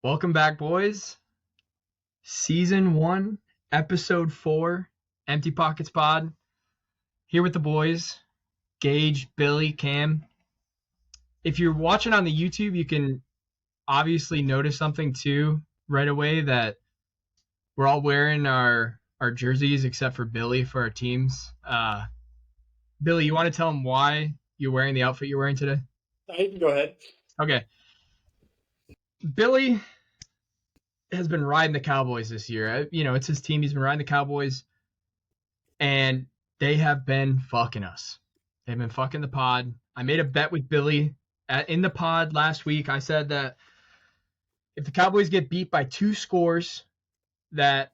Welcome back, boys. Season 1, Episode 4, Empty Pockets Pod. Here with the boys, Gage, Billy, Cam. If you're watching on the YouTube, you can obviously notice something too right away, that we're all wearing our jerseys except for Billy for our teams. Billy, you want to tell them why you're wearing the outfit you're wearing today? You can go ahead. Okay. Billy has been riding the Cowboys this year. It's his team. He's been riding the Cowboys, and they have been fucking us. They've been fucking the pod. I made a bet with Billy in the pod last week. I said that if the Cowboys get beat by 2 scores, that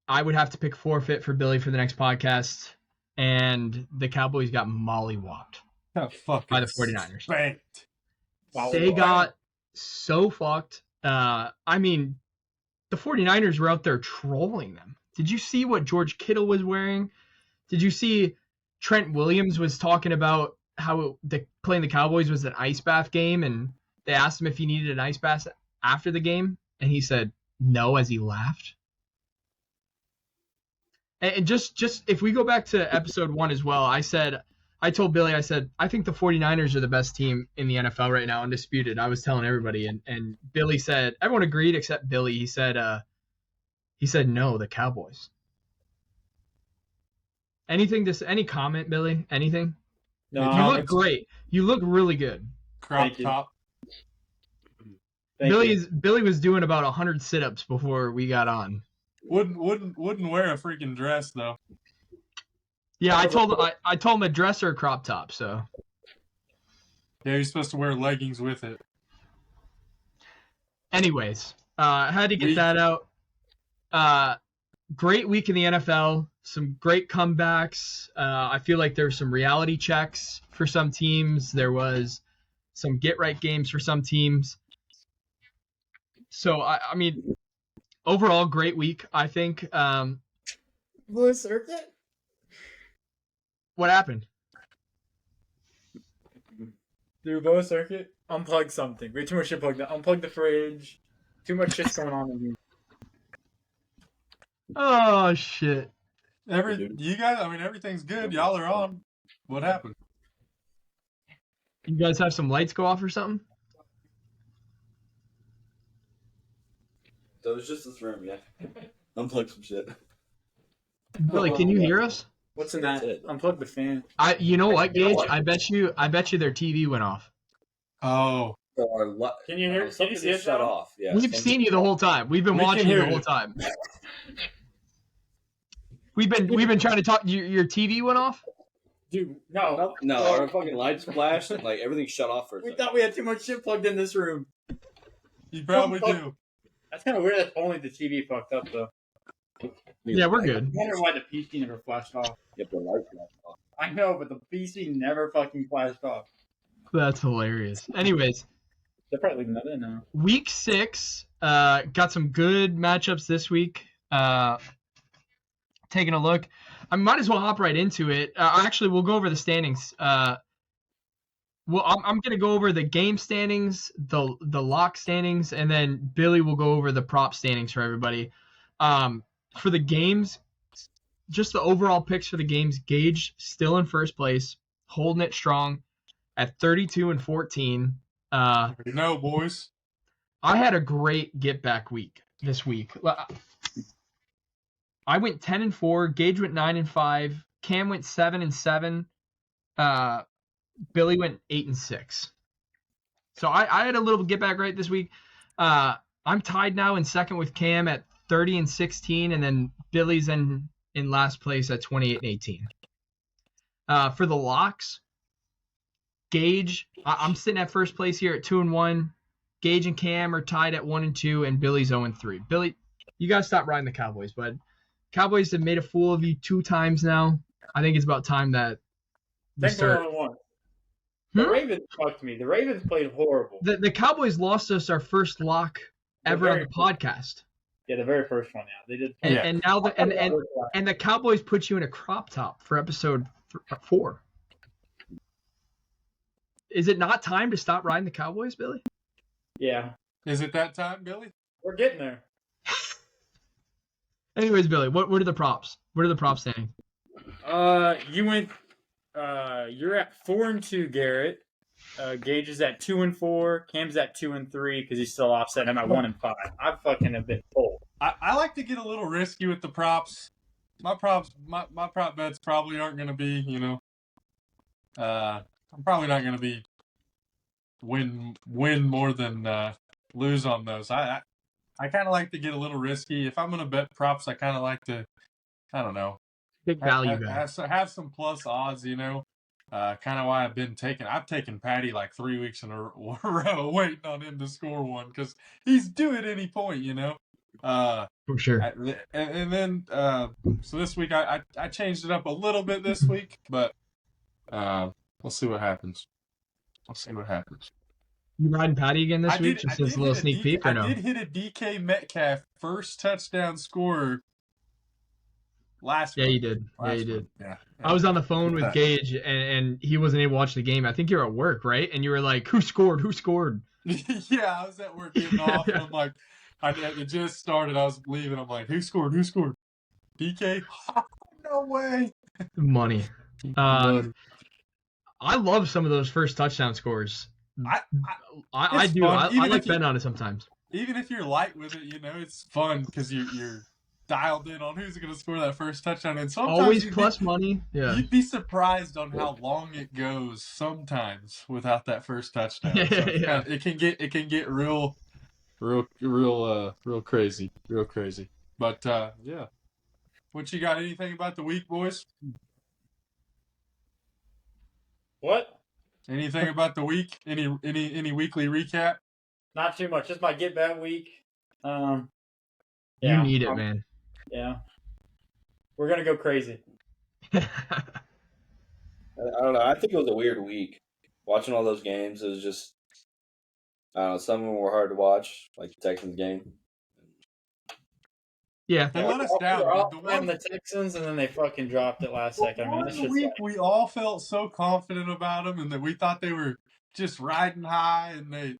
I would have to pick forfeit for Billy for the next podcast, and the Cowboys got mollywopped by the 49ers. Spanked. They got so fucked. The 49ers were out there trolling them. Did you see what George Kittle was wearing? Did you see Trent Williams was talking about how playing the Cowboys was an ice bath game, and they asked him if he needed an ice bath after the game, and he said no as he laughed? And just if we go back to episode 1 as well, I told Billy, I said, I think the 49ers are the best team in the NFL right now, undisputed. I was telling everybody, and Billy said, everyone agreed except Billy. He said no, the Cowboys. Any comment, Billy? Anything? No, you look great. You look really good. Crop top. Billy was doing about 100 sit-ups before we got on. Wouldn't wear a freaking dress though. Yeah, I told him a dress or a crop top. So yeah, you're supposed to wear leggings with it. Anyways, I had to get that out. Great week in the NFL. Some great comebacks. I feel like there were some reality checks for some teams. There was some get-right games for some teams. So, overall, great week, I think. Blue Circuit? What happened? Through Blue Circuit? Unplug something. Way too much shit plugged in. Unplug the fridge. Too much shit's going on in here. Oh, shit. Everything's good. Y'all are on. What happened? You guys have some lights go off or something? That was just this room, yeah. Unplug some shit. Billy, can you hear us? What's in that? Unplug the fan. You know what, Gage? I bet you their TV went off. Oh. Can you hear? Can you see it shut off? Yeah. We've seen you the whole time. We've been watching you the whole time. We've been trying to talk. Your TV went off? Dude, no. No, our fucking lights flashed and like everything shut off for a second. We thought we had too much shit plugged in this room. You probably do. That's kind of weird that only the TV fucked up, though. Yeah, we're good. I wonder why the PC never flashed off. Yep, the lights flashed off. I know, but the PC never fucking flashed off. That's hilarious. Anyways. They're probably leaving that in now. Week 6, got some good matchups this week. Taking a look. I might as well hop right into it. Actually, we'll go over the standings. I'm going to go over the game standings, the lock standings, and then Billy will go over the prop standings for everybody. For the games, just the overall picks for the games, Gage still in first place, holding it strong at 32-14. No, boys. I had a great get-back week this week. I went 10-4. Gage went 9-5. Cam went 7-7. Billy went 8-6. So I had a little get-back right this week. I'm tied now in second with Cam at 30-16, and then Billy's in last place at 28-18. For the locks, Gage, I'm sitting at first place here at 2-1. Gage and Cam are tied at 1-2, and Billy's 0-3. Billy, you gotta stop riding the Cowboys, bud. Cowboys have made a fool of you 2 times now. I think it's about time that we start. One. The Ravens fucked me. The Ravens played horrible. The Cowboys lost us our first lock ever on the podcast. Yeah, the very first one. Yeah, they did. And now the Cowboys put you in a crop top for episode 4. Is it not time to stop riding the Cowboys, Billy? Yeah. Is it that time, Billy? We're getting there. Anyways, Billy, what are the props? What are the props saying? You went. You're at 4-2, Garrett. Gage is at 2-4. Cam's at 2-3 because he's still offset. I'm at 1-5. I fucking have been pulled. I like to get a little risky with the props. My prop bets probably aren't going to be, I'm probably not going to be win more than lose on those. I kind of like to get a little risky. If I'm going to bet props, I kind of like to, I don't know, Big value guy. have some plus odds, kind of why I've taken Patty like 3 weeks in a row waiting on him to score one because he's due at any point, For sure. And then, so this week I changed it up a little bit this week, but we'll see what happens. You riding Patty again this week? Just as a little sneak peek or no? I did hit a DK Metcalf first touchdown scorer last week. Yeah, you did. Yeah. I was on the phone with Gage, and he wasn't able to watch the game. I think you were at work, right? And you were like, who scored? Yeah, I was at work getting off, and I'm like, it just started. I was leaving. I'm like, who scored? DK? No way. Money. I love some of those first touchdown scores. I do. I like betting on it sometimes. Even if you're light with it, it's fun because you're dialed in on who's going to score that first touchdown. And sometimes always plus money. Yeah. You'd be surprised on how long it goes sometimes without that first touchdown. So Yeah. It can get real crazy. But yeah. What you got? Anything about the week, boys? What? Anything about the week? Any weekly recap? Not too much. Just my get bet week. You Yeah. need it, man. Yeah. We're gonna go crazy. I don't know. I think it was a weird week. Watching all those games, it was just, I don't know, some of them were hard to watch, like the Texans game. Yeah. They let us down. We're all The playing the Texans, and then they fucking dropped it last second. I mean, that's the just week like, we all felt so confident about them, and that we thought they were just riding high, and they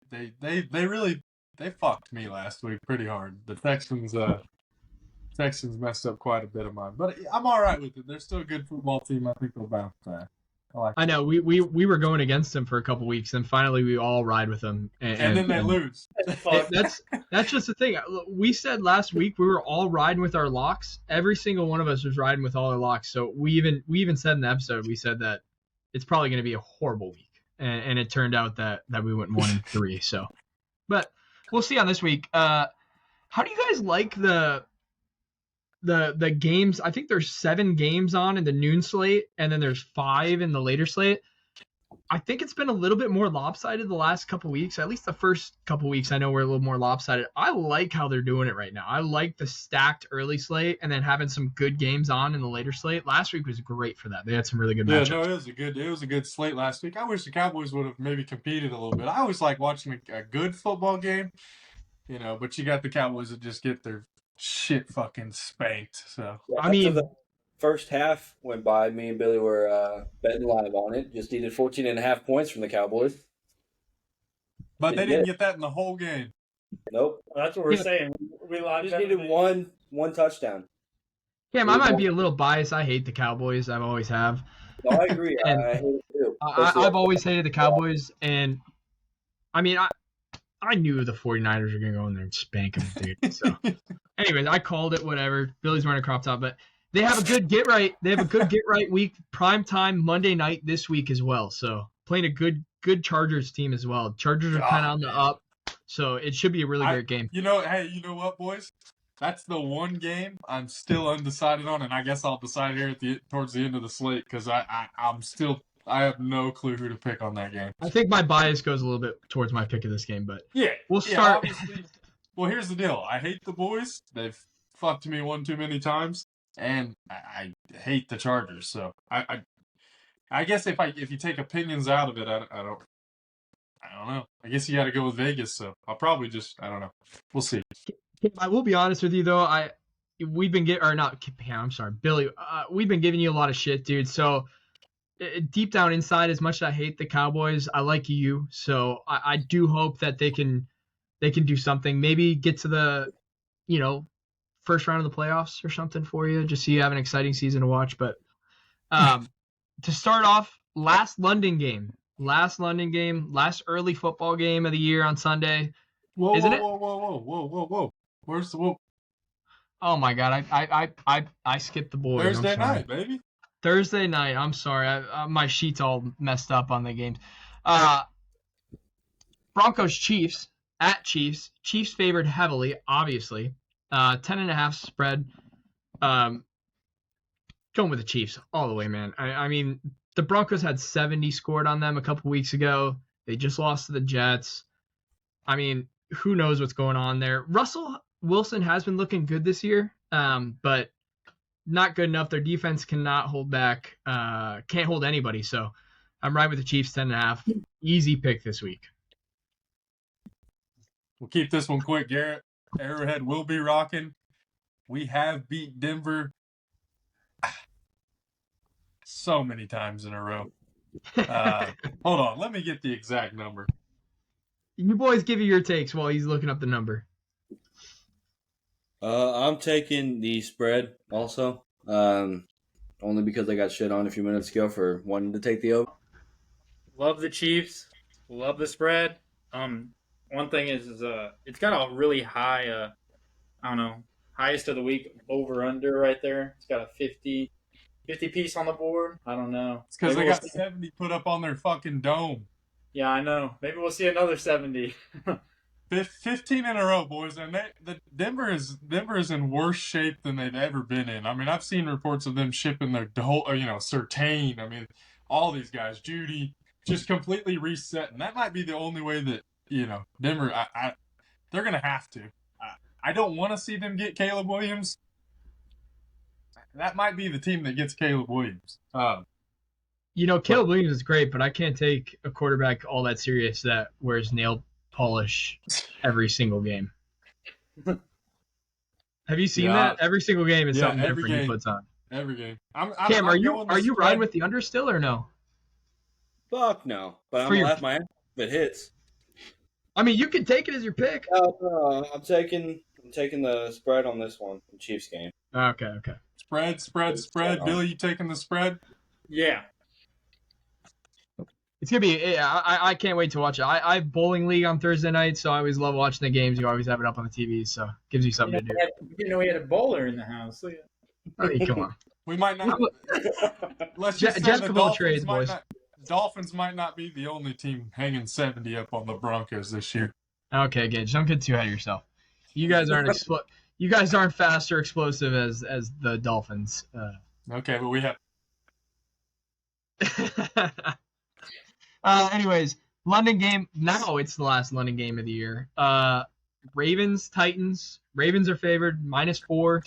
really fucked me last week pretty hard. The Texans messed up quite a bit of mine, but I'm all right with it. They're still a good football team. I think they'll bounce back. I know we were going against them for a couple weeks, and finally we all ride with them, and then they lose. That's just the thing. We said last week we were all riding with our locks. Every single one of us was riding with all our locks. So we even said in the episode, we said that it's probably going to be a horrible week, and it turned out that we went 1-3. So, but we'll see on this week. How do you guys like the games? I think there's 7 games on in the noon slate, and then there's 5 in the later slate. I think it's been a little bit more lopsided the last couple weeks. At least the first couple weeks, I know we're a little more lopsided. I like how they're doing it right now. I like the stacked early slate and then having some good games on in the later slate. Last week was great for that. They had some really good matchups. No, it was a good slate last week. I wish the Cowboys would have maybe competed a little bit. I always like watching a good football game, but you got the Cowboys that just get their shit fucking spanked. So I mean, the first half went by. Me and Billy were betting live on it. Just needed 14.5 points from the Cowboys. But they didn't get that in the whole game. Nope. that's what we're saying. We Just needed one touchdown. Cam, I might be a little biased. I hate the Cowboys. I always have. No, I agree. And I hate it too. I've always hated the Cowboys, and I mean, I knew the 49ers were going to go in there and spank them, dude. So, anyways, I called it, whatever. Billy's wearing a crop top, but they have a good get right. They have a good get right week, prime time Monday night this week as well. So, playing a good Chargers team as well. Chargers are kind of on the up, so it should be a really great game. Hey, you know what, boys? That's the one game I'm still undecided on, and I guess I'll decide here towards the end of the slate because I have no clue who to pick on that game. I think my bias goes a little bit towards my pick of this game, but yeah, we'll start. Obviously. Well, here's the deal. I hate the boys. They've fucked me one too many times, and I hate the Chargers. So I guess if you take opinions out of it, I don't know. I guess you got to go with Vegas. So I'll probably I don't know. We'll see. I will be honest with you though. Billy. We've been giving you a lot of shit, dude. So deep down inside, as much as I hate the Cowboys, I like you. So I do hope that they can they can do something. Maybe get to the, first round of the playoffs or something for you, just so you have an exciting season to watch. But to start off, last early football game of the year on Sunday. Whoa, Isn't whoa, it? whoa. Where's the whoa? Oh my God, I skipped the boys. Thursday I'm sorry. night, baby. Thursday night. I'm sorry. My sheet's all messed up on the games. Broncos Chiefs at Chiefs. Chiefs favored heavily, obviously. 10.5 spread. Going with the Chiefs all the way, man. I mean, the Broncos had 70 scored on them a couple weeks ago. They just lost to the Jets. I mean, who knows what's going on there? Russell Wilson has been looking good this year, but not good enough. Their defense cannot hold back, can't hold anybody. So I'm right with the Chiefs 10.5. Easy pick this week. We'll keep this one quick, Garrett. Arrowhead will be rocking. We have beat Denver so many times in a row. Hold on. Let me get the exact number. You boys give you your takes while he's looking up the number. I'm taking the spread also. Only because I got shit on a few minutes ago for wanting to take the over. Love the Chiefs. Love the spread. One thing is it's got a really high, highest of the week over under right there. It's got a 50 piece on the board. I don't know. It's because Maybe they we'll got see- 70 put up on their fucking dome. Yeah, I know. Maybe we'll see another 70. 15 in a row, boys, and Denver is in worse shape than they've ever been in. I mean, I've seen reports of them shipping the whole, Surtain. I mean, all these guys, Judy, just completely reset, and that might be the only way that Denver. They're gonna have to. I don't want to see them get Caleb Williams. That might be the team that gets Caleb Williams. Caleb Williams is great, but I can't take a quarterback all that serious that wears nail polish every single game. Have you seen that? Every single game is something every different he game. puts on. Every game. Cam, are you riding with the under still or no? Fuck no. But I'm For going your- to laugh my ass if it hits. I mean, you can take it as your pick. No, I'm taking the spread on this one, the Chiefs game. Okay. Spread. Billy, you taking the spread? Yeah. It's gonna be. I can't wait to watch it. I have bowling league on Thursday night, so I always love watching the games. You always have it up on the TV, so it gives you something to do. You didn't know we had a bowler in the house. Look at- Hey, come on. We might not. Let's just say Jets the come on Dolphins trades, might boys. Dolphins might not be the only team hanging 70 up on the Broncos this year. Okay, Gage, don't get too ahead of yourself. You guys aren't You guys aren't fast or explosive as the Dolphins. Okay, but we have. Anyways, London game. Now it's the last London game of the year. Ravens, Titans. Ravens are favored, -4.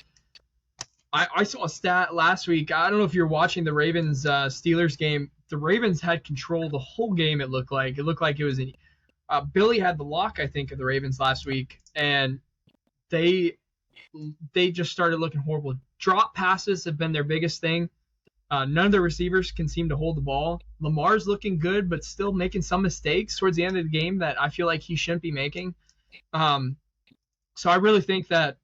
I saw a stat last week. I don't know if you're watching the Ravens Steelers game. The Ravens had control the whole game. It looked like it was Billy had the lock, I think, of the Ravens last week, and they just started looking horrible. Drop passes have been their biggest thing. None of the receivers can seem to hold the ball. Lamar's looking good, but still making some mistakes towards the end of the game that I feel like he shouldn't be making. So I really think that,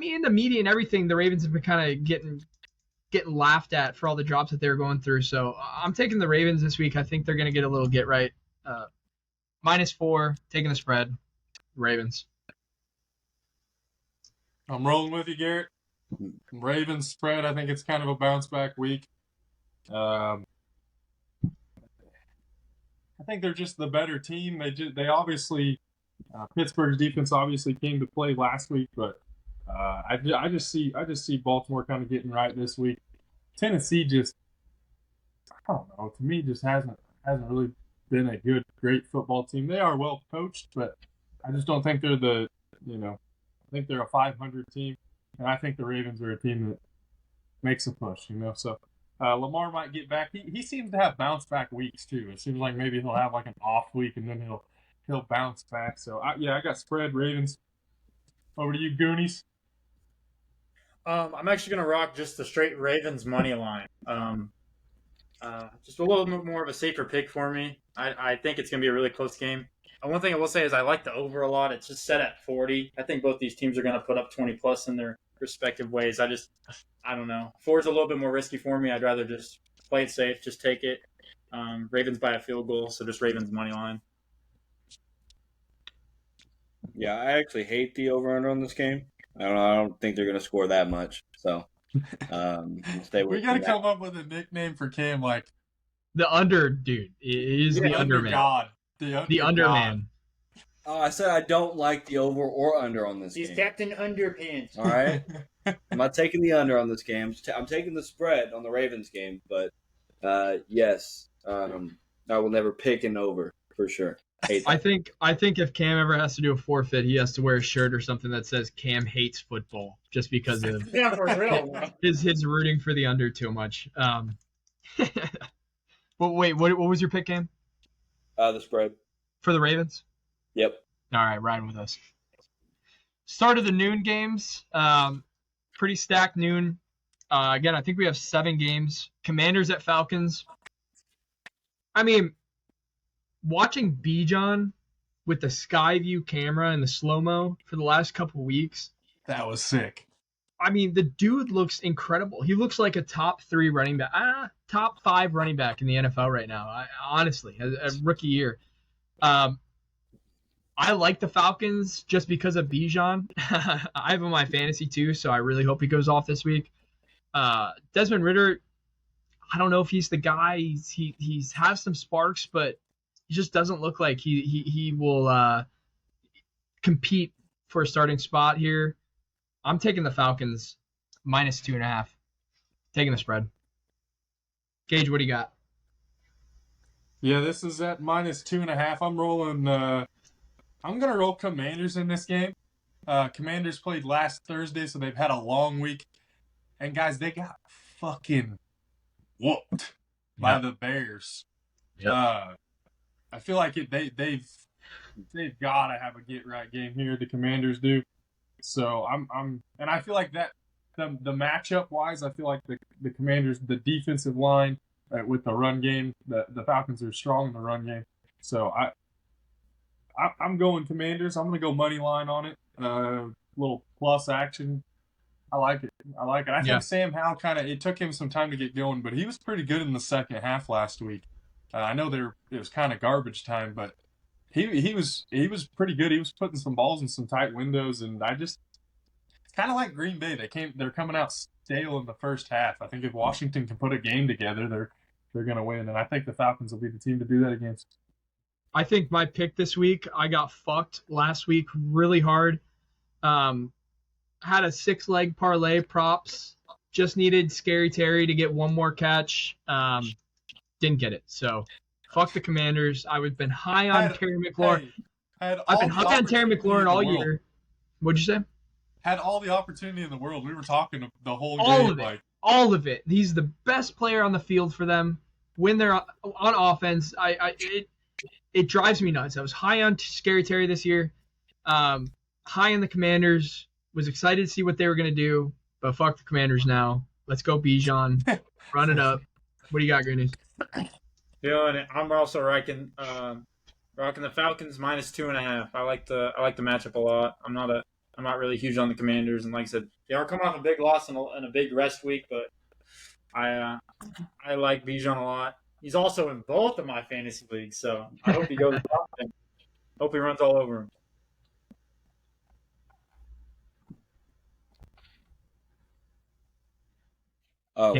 in the media and everything, the Ravens have been kind of getting laughed at for all the drops that they're going through. So I'm taking the Ravens this week. I think they're going to get a little get right. -4, taking the spread. Ravens. I'm rolling with you, Garrett. Ravens spread. I think it's kind of a bounce back week. I think they're just the better team. They obviously Pittsburgh's defense obviously came to play last week, but I just see Baltimore kind of getting right this week. Tennessee just, I don't know, to me just hasn't really been a great football team. They are well coached, but I just don't think they're I think they're a 500 team, and I think the Ravens are a team that makes a push, So Lamar might get back. He seems to have bounce back weeks too. It seems like maybe he'll have like an off week and then he'll bounce back. So I got spread Ravens. Over to you, Goonies. I'm actually going to rock just the straight Ravens money line. Just a little bit more of a safer pick for me. I think it's going to be a really close game. one thing I will say is I like the over a lot. It's just set at 40. I think both these teams are going to put up 20 plus in their respective ways. I don't know. 4 is a little bit more risky for me. I'd rather just play it safe, just take it. Ravens by a field goal, so just Ravens money line. Yeah, I actually hate the over-under on this game. I don't think they're going to score that much. So, stay We with got to that. come up with a nickname for Cam, like The under dude is the the underman. God. The underman. Oh, I said I don't like the over or under on this He's game. Captain Underpants. All right? I'm not taking the under on this game. I'm taking the spread on the Ravens game, but yes, I will never pick an over for sure. Hate that. I think if Cam ever has to do a forfeit, he has to wear a shirt or something that says Cam hates football just because of Yeah, for real. Bro. his rooting for the under too much. But wait, what was your pick, Cam? The spread. For the Ravens? Yep. All right, riding with us. Start of the noon games. Pretty stacked noon. Again, I think we have 7 games. Commanders at Falcons. I mean, watching Bijan with the Skyview camera and the slow-mo for the last couple weeks, That was sick. I mean, the dude looks incredible. He looks like a top 3 running back, top 5 running back in the NFL right now. Honestly, a rookie year. I like the Falcons just because of Bijan. I have him on my fantasy too, so I really hope he goes off this week. Desmond Ridder, I don't know if he's the guy. He's has some sparks, but he just doesn't look like he will compete for a starting spot here. I'm taking the Falcons minus 2.5. Taking the spread. Gage, what do you got? Yeah, this is at minus 2.5. I'm rolling. I'm gonna roll Commanders in this game. Commanders played last Thursday, so they've had a long week. And guys, they got fucking whooped by the Bears. Yep. I feel like they've got to have a get right game here. The Commanders do. So and I feel like that the matchup wise, I feel like the Commanders, the defensive line with the run game, the Falcons are strong in the run game. So I'm going Commanders. I'm going to go money line on it. Little plus action. I like it. I think Sam Howell it took him some time to get going, but he was pretty good in the second half last week. I know it was kind of garbage time, but he was pretty good. He was putting some balls in some tight windows, and it's kind of like Green Bay. They're coming out stale in the first half. I think if Washington can put a game together, they're going to win, and I think the Falcons will be the team to do that against. I think my pick this week, I got fucked last week really hard. Had a 6-leg parlay props. Just needed Scary Terry to get one more catch. Didn't get it. So, fuck the Commanders. I've been high on Terry McLaurin. I've been high on Terry McLaurin all year. What'd you say? Had all the opportunity in the world. We were talking the whole All game. of it. All of it. He's the best player on the field for them. When they're on offense, it drives me nuts. I was high on Scary Terry this year. High on the Commanders. Was excited to see what they were going to do, but fuck the Commanders now. Let's go Bijan. Run it up. What do you got, Green News? Yeah, and I'm also rocking the Falcons minus 2.5. I like the matchup a lot. I'm not really huge on the Commanders, and like I said, they are coming off a big loss and a big rest week, but I like Bijan a lot. He's also in both of my fantasy leagues, so I hope he goes off and hope he runs all over him. Oh,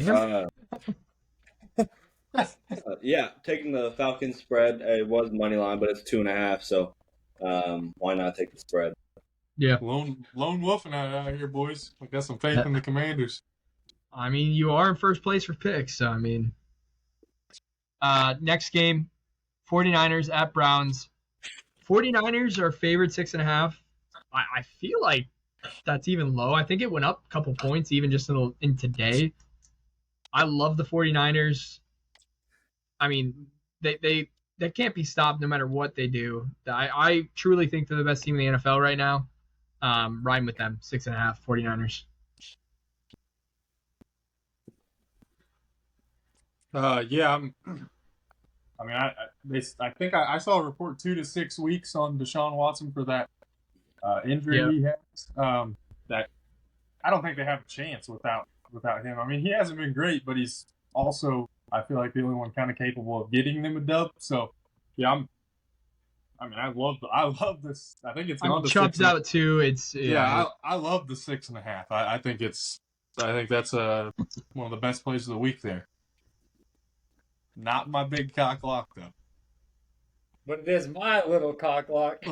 yeah, taking the Falcons spread. It was money line, but it's 2.5. So, why not take the spread? Yeah. Lone wolfing out here, boys. I got some faith in the Commanders. I mean, you are in first place for picks, so I mean. Next game, 49ers at Browns. 49ers are favored 6.5. I feel like that's even low. I think it went up a couple points even just in today. I love the 49ers. I mean, they can't be stopped no matter what they do. I truly think they're the best team in the NFL right now. Riding with them, 6.5, 49ers. Yeah, I mean, I think I saw a report 2 to 6 weeks on Deshaun Watson for that injury he has. That I don't think they have a chance without him. I mean, he hasn't been great, but he's also, I feel like, the only one kind of capable of getting them a dub. So, yeah, I love this. I think it's gone to Chubb's 6. out too. It's I love the 6.5. I think that's one of the best plays of the week there. Not my big cock lock though. But it is my little cock lock.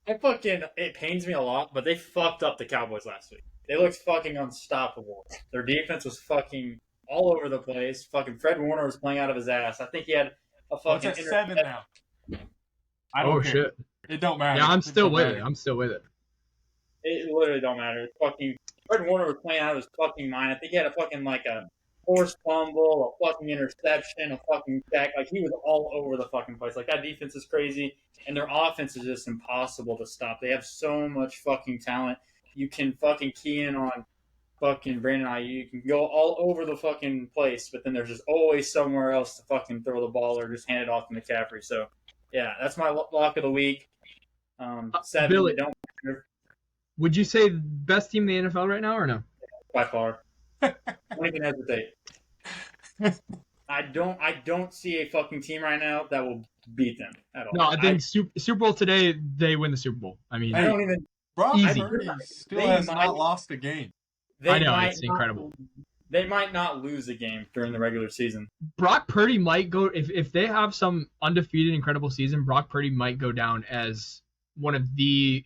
It pains me a lot, but they fucked up the Cowboys last week. They looked fucking unstoppable. Their defense was fucking all over the place. Fucking Fred Warner was playing out of his ass. I think he had a fucking. It's at 7 now. I don't care. Shit! It don't matter. Yeah, I'm still with it. It literally don't matter. Fucking Fred Warner was playing out of his fucking mind. I think he had a fucking like a forced fumble, a fucking interception, a fucking sack. Like he was all over the fucking place. Like that defense is crazy, and their offense is just impossible to stop. They have so much fucking talent. You can fucking key in on fucking Brandon Ayuk. You can go all over the fucking place, but then there's just always somewhere else to fucking throw the ball or just hand it off to McCaffrey. So, yeah, that's my lock of the week. 7, Billy, don't matter would you say best team in the NFL right now or no? by far. Don't even hesitate. I don't see a fucking team right now that will beat them at all. No, I think Super Bowl today, they win the Super Bowl. I mean, I don't even. Brock Easy. Purdy still has not lost a game. I know, it's incredible. They might not lose a game during the regular season. Brock Purdy might go if they have some undefeated, incredible season. Brock Purdy might go down as one of the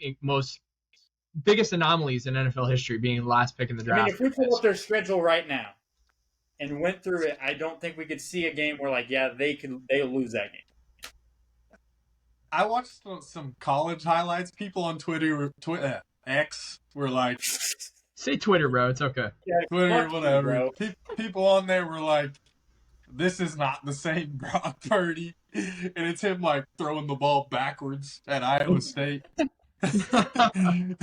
biggest anomalies in NFL history, being last pick in the draft. I mean, if we pull up their schedule right now and went through it, I don't think we could see a game where they'll lose that game. I watched some college highlights. People on Twitter, X, were like, Say Twitter, bro. It's okay. Yeah, Twitter, whatever. You, People on there were like, this is not the same Brock Purdy. And it's him, like, throwing the ball backwards at Iowa State. I'm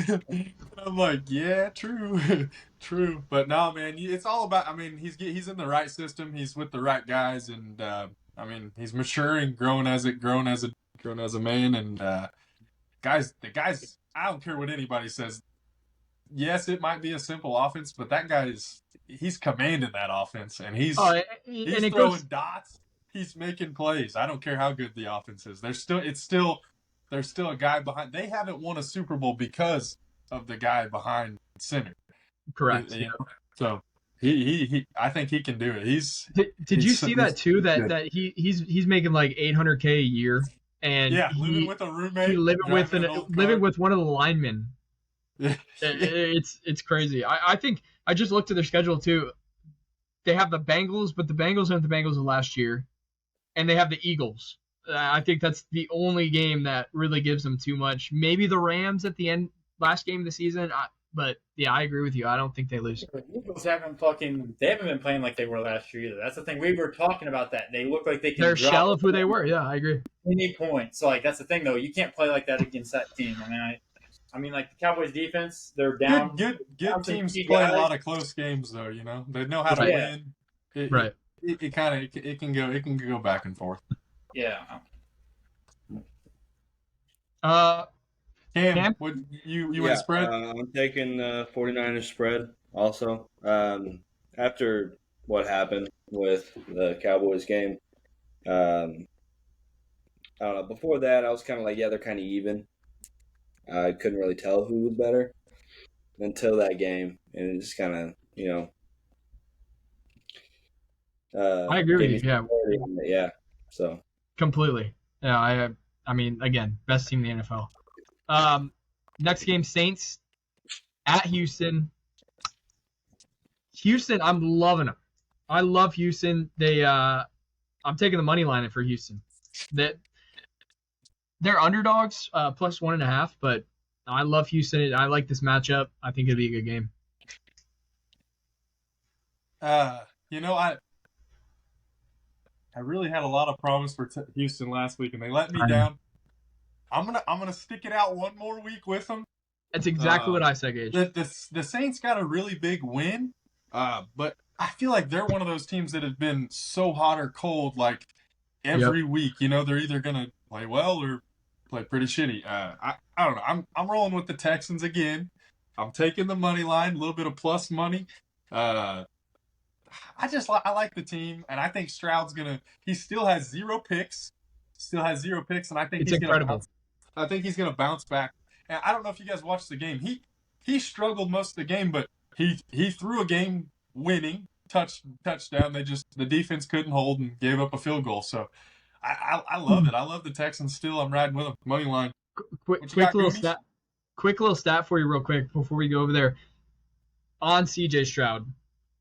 like, yeah, true. True. But no, man, it's all about, I mean, he's in the right system. He's with the right guys. And, I mean, he's maturing, growing as a man. And, the guys, I don't care what anybody says. Yes, it might be a simple offense, but that guy he's commanding that offense, and he's throwing dots. He's making plays. I don't care how good the offense is. There's still a guy behind. They haven't won a Super Bowl because of the guy behind center. Correct. You know? So he I think he can do it. Did you see that too? That he's making like $800K a year, and living with a roommate, living with one of the linemen. Yeah. It's crazy. I think I just looked at their schedule too. They have the Bengals, but the Bengals aren't the Bengals of last year, and they have the Eagles. I think that's the only game that really gives them too much. Maybe the Rams at the end, last game of the season. But yeah, I agree with you. I don't think they lose. The Eagles haven't been playing like they were last year either. That's the thing. We were talking about that. They look like they can. They're a shell of who they were. Yeah, I agree. Any point. So like that's the thing though. You can't play like that against that team. I mean, like the Cowboys defense, they're down. Good teams play a lot of close games, though. You know, they know how to win. It can go back and forth. Yeah. Cam, what you went spread? I'm taking 49ers spread also. After what happened with the Cowboys game, I don't know. Before that, I was kind of like, yeah, they're kind of even. I couldn't really tell who was better until that game, and it just kind of, I agree with you. Yeah. So completely. Yeah, I mean, again, best team in the NFL. Next game, Saints at Houston. Houston, I'm loving them. I love Houston. I'm taking the money line for Houston. They're underdogs, plus 1.5, but I love Houston. I like this matchup. I think it'll be a good game. I really had a lot of promise for Houston last week, and they let me down. I'm gonna stick it out one more week with them. That's exactly what I said, Gage. The Saints got a really big win, but I feel like they're one of those teams that have been so hot or cold. Like every week. You know, they're either gonna play well or play pretty shitty. I don't know. I'm rolling with the Texans again. I'm taking the money line, a little bit of plus money. I like the team, and I think Stroud's gonna. He still has 0 picks, and I think It's he's incredible. gonna bounce. I think he's gonna bounce back. And I don't know if you guys watched the game. He struggled most of the game, but he threw a game-winning touchdown. The defense couldn't hold and gave up a field goal. So I love it. I love the Texans still. I'm riding with them. Money line. Quick What you got, little Goonies? stat. Quick little stat for you, real quick, before we go over there. On CJ Stroud,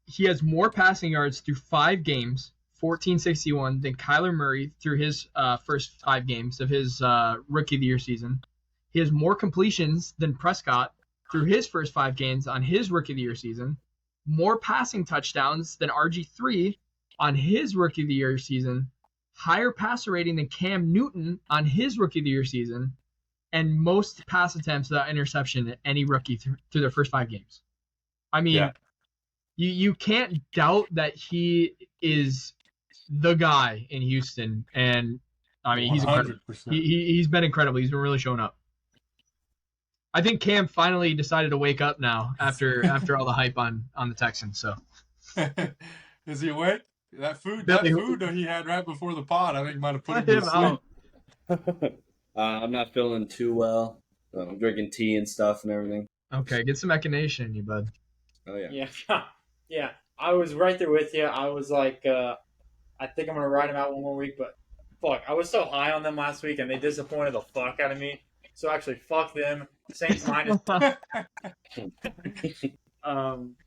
he has more passing yards through 5 games, 1461, than Kyler Murray through his first 5 games of his rookie of the year season. He has more completions than Prescott through his first 5 games on his rookie of the year season. More passing touchdowns than RG3 on his rookie of the year season. Higher passer rating than Cam Newton on his rookie of the year season. And most pass attempts without interception at any rookie through their first 5 games. I mean, Yeah. you can't doubt that he is the guy in Houston. And, I mean, he's incredible. 100%. He's been incredible. He's been really showing up. I think Cam finally decided to wake up now after all the hype on the Texans. So Is he awake? That food Billy, that he had right before the pod, I think might have put him Put to him sleep. out. I'm not feeling too well. I'm drinking tea and stuff and everything. Okay, get some echinacea in you, bud. Oh yeah. Yeah, yeah. I was right there with you. I was like, I think I'm gonna ride him out one more week, but fuck, I was so high on them last week, and they disappointed the fuck out of me. So actually, fuck them. Saints minus.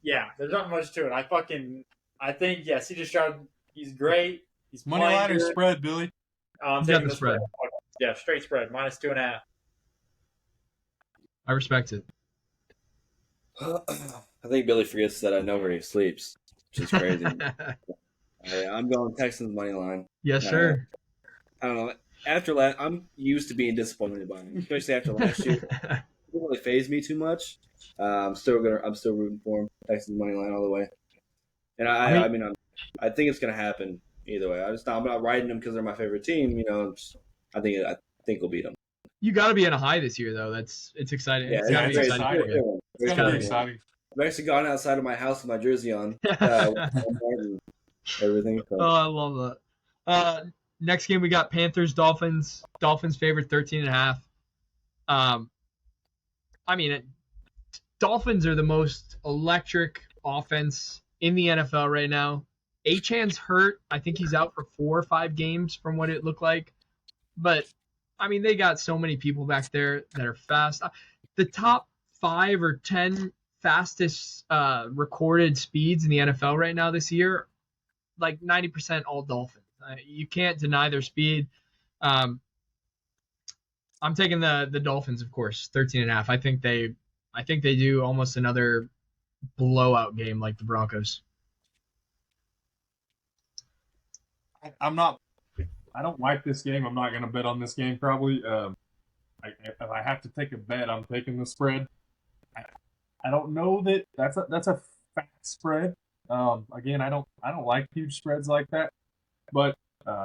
Yeah, there's not much to it. I think yeah, CJ Stroud, he's great. He's Money playing line or good. spread, Billy? I'm You got taking the spread. Yeah, straight spread -2.5. I respect it. I think Billy forgets that I know where he sleeps, which is crazy. I'm going Texans money line. Yes, sir. I don't know. After last, I'm used to being disappointed by him, especially after last year. It didn't really phase me too much. I'm still rooting for him. Texans money line all the way. And I think it's gonna happen either way. I'm not riding them because they're my favorite team. You know, I think we'll beat them. You got to be in a high this year, though. It's exciting. Yeah, it's got to it's be exciting. exciting for you. It's gotta gonna be be. exciting. I've actually gone outside of my house with my jersey on, and everything. So. Oh, I love that. Next game we got Panthers Dolphins. Dolphins favored 13.5. I mean, Dolphins are the most electric offense in the NFL right now. Achan's hurt. I think he's out for 4 or 5 games from what it looked like. But I mean, they got so many people back there that are fast. The top 5 or 10 fastest recorded speeds in the NFL right now this year, like 90% all Dolphins. You can't deny their speed. I'm taking the Dolphins, of course, 13.5. I think they do almost another blowout game like the Broncos. I don't like this game. I'm not going to bet on this game probably. If I have to take a bet, I'm taking the spread. I don't know that that's a fat spread. Again, I don't like huge spreads like that. But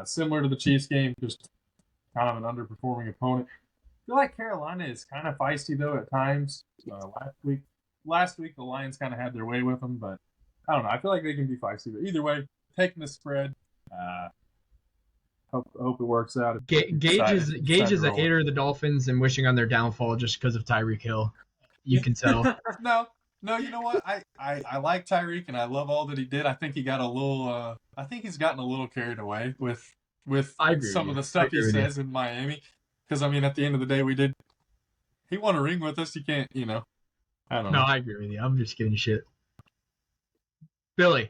similar to the Chiefs game, just kind of an underperforming opponent. I feel like Carolina is kind of feisty though at times. Last week the Lions kind of had their way with them, but I don't know. I feel like they can be feisty. But either way, taking the spread. Hope it works out. Gage is a hater of the Dolphins and wishing on their downfall just because of Tyreek Hill. You can tell. No, you know what? I like Tyreek and I love all that he did. I think he got a little. I think he's gotten a little carried away with some of the stuff he says in Miami. Because I mean, at the end of the day, he won a ring with us. You can't, I don't know. No, I agree with you. I'm just giving you shit. Billy.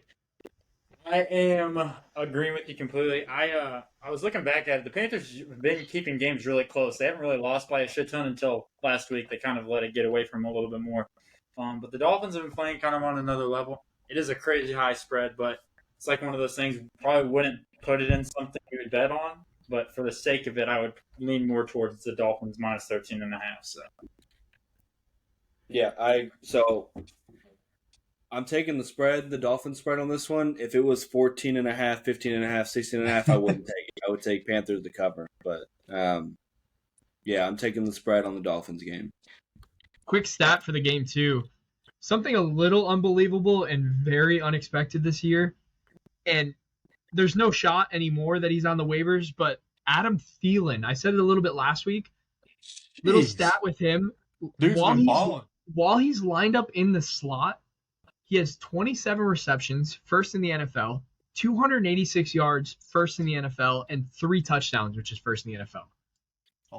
I am agreeing with you completely. I was looking back at it. The Panthers have been keeping games really close. They haven't really lost by a shit ton until last week. They kind of let it get away from them a little bit more. But the Dolphins have been playing kind of on another level. It is a crazy high spread, but it's like one of those things. Probably wouldn't put it in something you would bet on, but for the sake of it, I would lean more towards the Dolphins -13.5. So Yeah, I'm taking the spread, the Dolphins spread on this one. If it was 14.5, 15.5, 16.5, I wouldn't take it. I would take Panthers to cover. But, yeah, I'm taking the spread on the Dolphins game. Quick stat for the game, too. Something a little unbelievable and very unexpected this year. And there's no shot anymore that he's on the waivers, but Adam Thielen, I said it a little bit last week. Little Jeez. stat with him. Dude's been balling. While he's lined up in the slot, he has 27 receptions, first in the NFL, 286 yards, first in the NFL, and 3 touchdowns, which is first in the NFL.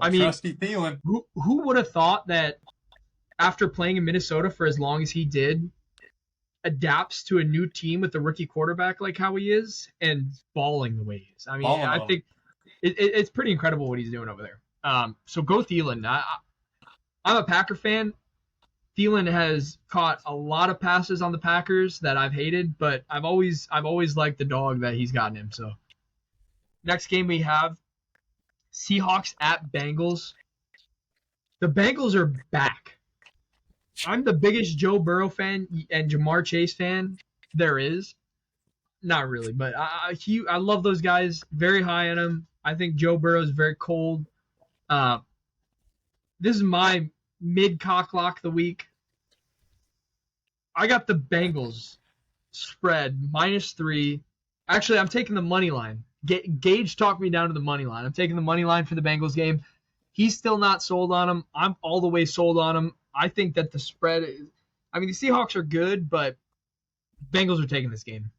I mean, Trusty Thielen. Who would have thought that after playing in Minnesota for as long as he did, adapts to a new team with a rookie quarterback like how he is and balling the way he is? I mean, Balling I on. think it's pretty incredible what he's doing over there. So go Thielen. I'm a Packer fan. Thielen has caught a lot of passes on the Packers that I've hated, but I've always liked the dog that he's gotten him. So next game we have Seahawks at Bengals. The Bengals are back. I'm the biggest Joe Burrow fan and Jamar Chase fan there is. Not really, but I love those guys. Very high on them. I think Joe Burrow is very cold. This is my mid-cock lock of the week. I got the Bengals spread -3. Actually, I'm taking the money line. Gage talked me down to the money line. I'm taking the money line for the Bengals game. He's still not sold on him. I'm all the way sold on him. I think that the spread is, I mean, the Seahawks are good, but Bengals are taking this game.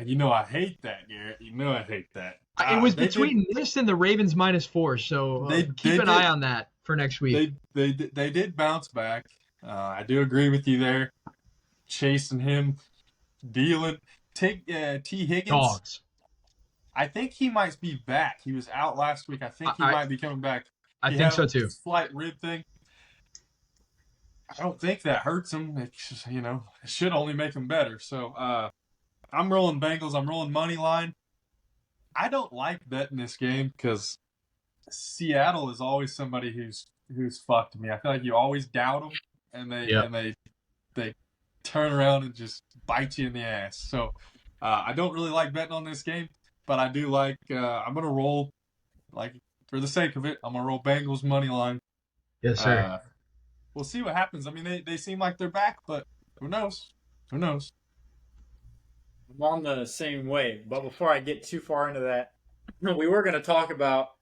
You know I hate that, Garrett. You know I hate that. It was between this and the Ravens -4, so keep an eye on that for next week. They did bounce back. I do agree with you there. Chasing him, dealing. Take T. Higgins. Dogs. I think he might be back. He was out last week. I think he might be coming back. I He think had so a too. Slight rib thing. I don't think that hurts him. It's just, it should only make him better. So I'm rolling Bengals. I'm rolling money line. I don't like betting this game because Seattle is always somebody who's fucked me. I feel like you always doubt them, and they turn around and just bite you in the ass. So I don't really like betting on this game, but I do like. I'm gonna roll, like for the sake of it, I'm gonna roll Bengals money line. Yes, sir. We'll see what happens. I mean, they seem like they're back, but who knows? Who knows? I'm on the same way, but before I get too far into that, we were going to talk about,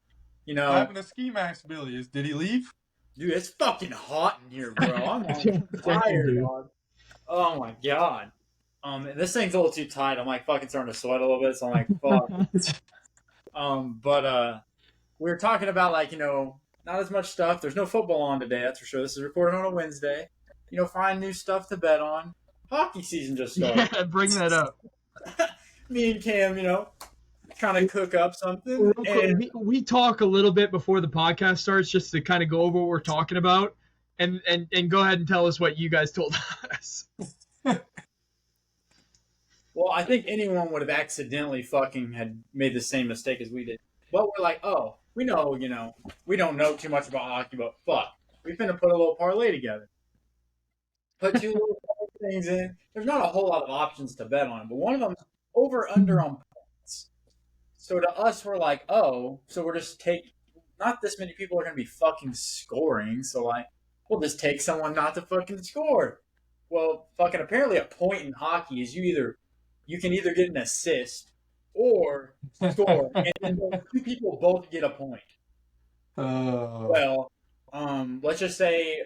What happened to Ski Mask Billy? Did he leave? Dude, it's fucking hot in here, bro. I'm on Dude. fire, dog. Oh my god. This thing's a little too tight. I'm like fucking starting to sweat a little bit, so I'm like, fuck. But we were talking about not as much stuff. There's no football on today, that's for sure. This is recorded on a Wednesday. Find new stuff to bet on. Hockey season just started. Yeah, bring that up. Me and Cam, kind of cook up something. And We talk a little bit before the podcast starts just to kind of go over what we're talking about and go ahead and tell us what you guys told us. well, I think anyone would have accidentally fucking had made the same mistake as we did. But we're like, oh, we know, we don't know too much about hockey, but fuck. We finna put a little parlay together. Put 2 little things in. There's not a whole lot of options to bet on, but one of them over under on points. So to us, we're like, oh, so we're just not this many people are going to be fucking scoring, so we'll just take someone not to fucking score. Well, fucking apparently a point in hockey is you can either get an assist or score, and then those 2 people both get a point. Well, let's just say,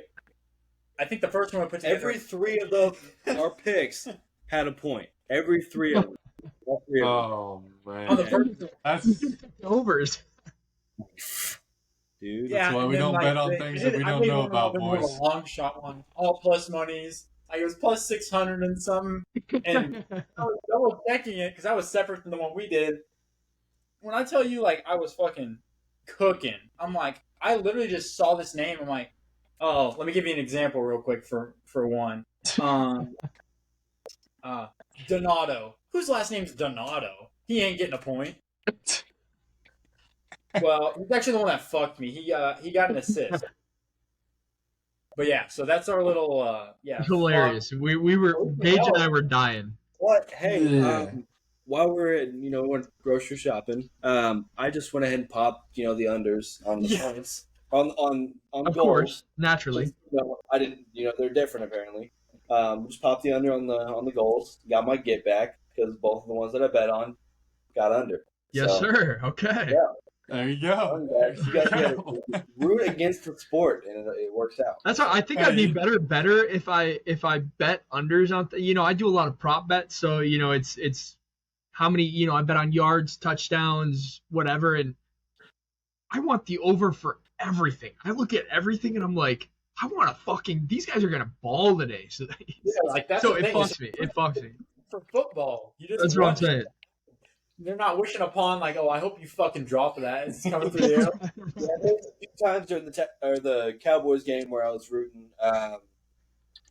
I think the first one I put together. Every 3 of our picks had a point. Every 3 of them. All 3 of them. Oh man, On the first, that's Overs. Dude. yeah, why and we then, don't bet on things that we don't know about, more of boys. a long shot one, all plus monies. It was plus 600 and something, and I was double checking it because I was separate from the one we did. When I tell you, I was fucking cooking, I'm like, I literally just saw this name. I'm like, oh, let me give you an example real quick for one. Donato. Whose last name's Donato? He ain't getting a point. Well, he's actually the one that fucked me. He got an assist. But yeah, so that's our little Hilarious. We were Gage and I were dying. What? Hey, Yeah. while we're in, went grocery shopping, I just went ahead and popped, the unders on the points on Of goals. course, naturally. Just, I didn't. They're different apparently. Just popped the under on the goals. Got my get back because both of the ones that I bet on got under. Yes, So, sir. Okay. Yeah. There you go. You guys gotta root against the sport, and it works out. That's why I think I'd be better if I bet unders on. I do a lot of prop bets, so it's how many I bet on yards, touchdowns, whatever, and I want the over for everything. I look at everything and I'm like, I want to these guys are gonna ball today. So that's so the it thing. fucks me. It fucks me. For football, you just That's what I'm watch- saying. They're not wishing upon like, oh, I hope you fucking drop that. It's coming through the air. Yeah, there's a few times during the Cowboys game where I was rooting